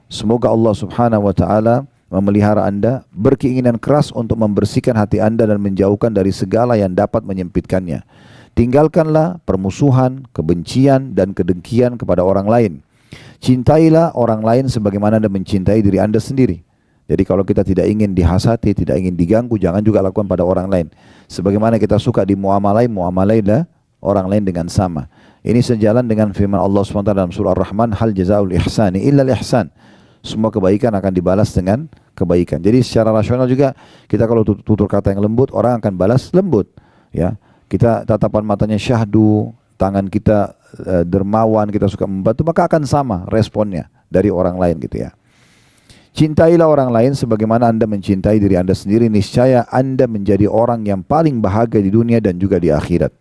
semoga Allah subhanahu wa ta'ala memelihara anda, berkeinginan keras untuk membersihkan hati anda dan menjauhkan dari segala yang dapat menyempitkannya. Tinggalkanlah permusuhan, kebencian, dan kedengkian kepada orang lain. Cintailah orang lain sebagaimana anda mencintai diri anda sendiri. Jadi kalau kita tidak ingin dihasati, tidak ingin diganggu, jangan juga lakukan pada orang lain. Sebagaimana kita suka dimuamalai, muamalailah orang lain dengan sama. Ini sejalan dengan firman Allah SWT dalam surah Ar-Rahman, hal jazaul ihsani illa ihsan. Semua kebaikan akan dibalas dengan kebaikan. Jadi secara rasional juga kita kalau tutur kata yang lembut, orang akan balas lembut. Ya, kita tatapan matanya syahdu, tangan kita dermawan, kita suka membantu, maka akan sama responnya dari orang lain gitu ya. Cintailah orang lain sebagaimana anda mencintai diri anda sendiri, niscaya anda menjadi orang yang paling bahagia di dunia dan juga di akhirat.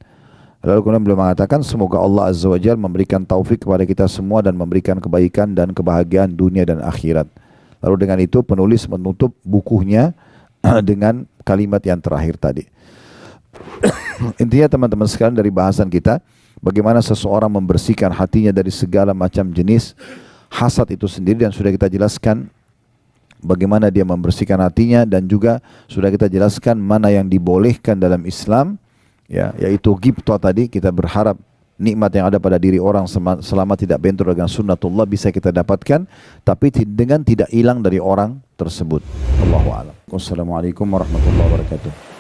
Lalu kemudian beliau mengatakan, semoga Allah Azza wa Jalla memberikan taufik kepada kita semua dan memberikan kebaikan dan kebahagiaan dunia dan akhirat. Lalu dengan itu penulis menutup bukunya dengan kalimat yang terakhir tadi. Intinya teman-teman sekalian dari bahasan kita, bagaimana seseorang membersihkan hatinya dari segala macam jenis hasad itu sendiri, dan sudah kita jelaskan bagaimana dia membersihkan hatinya, dan juga sudah kita jelaskan mana yang dibolehkan dalam Islam, ya, yaitu ghibthah tadi. Kita berharap nikmat yang ada pada diri orang selama tidak bentrok dengan sunnatullah bisa kita dapatkan, tapi dengan tidak hilang dari orang tersebut. Allahu a'lam. Wassalamualaikum warahmatullahi wabarakatuh.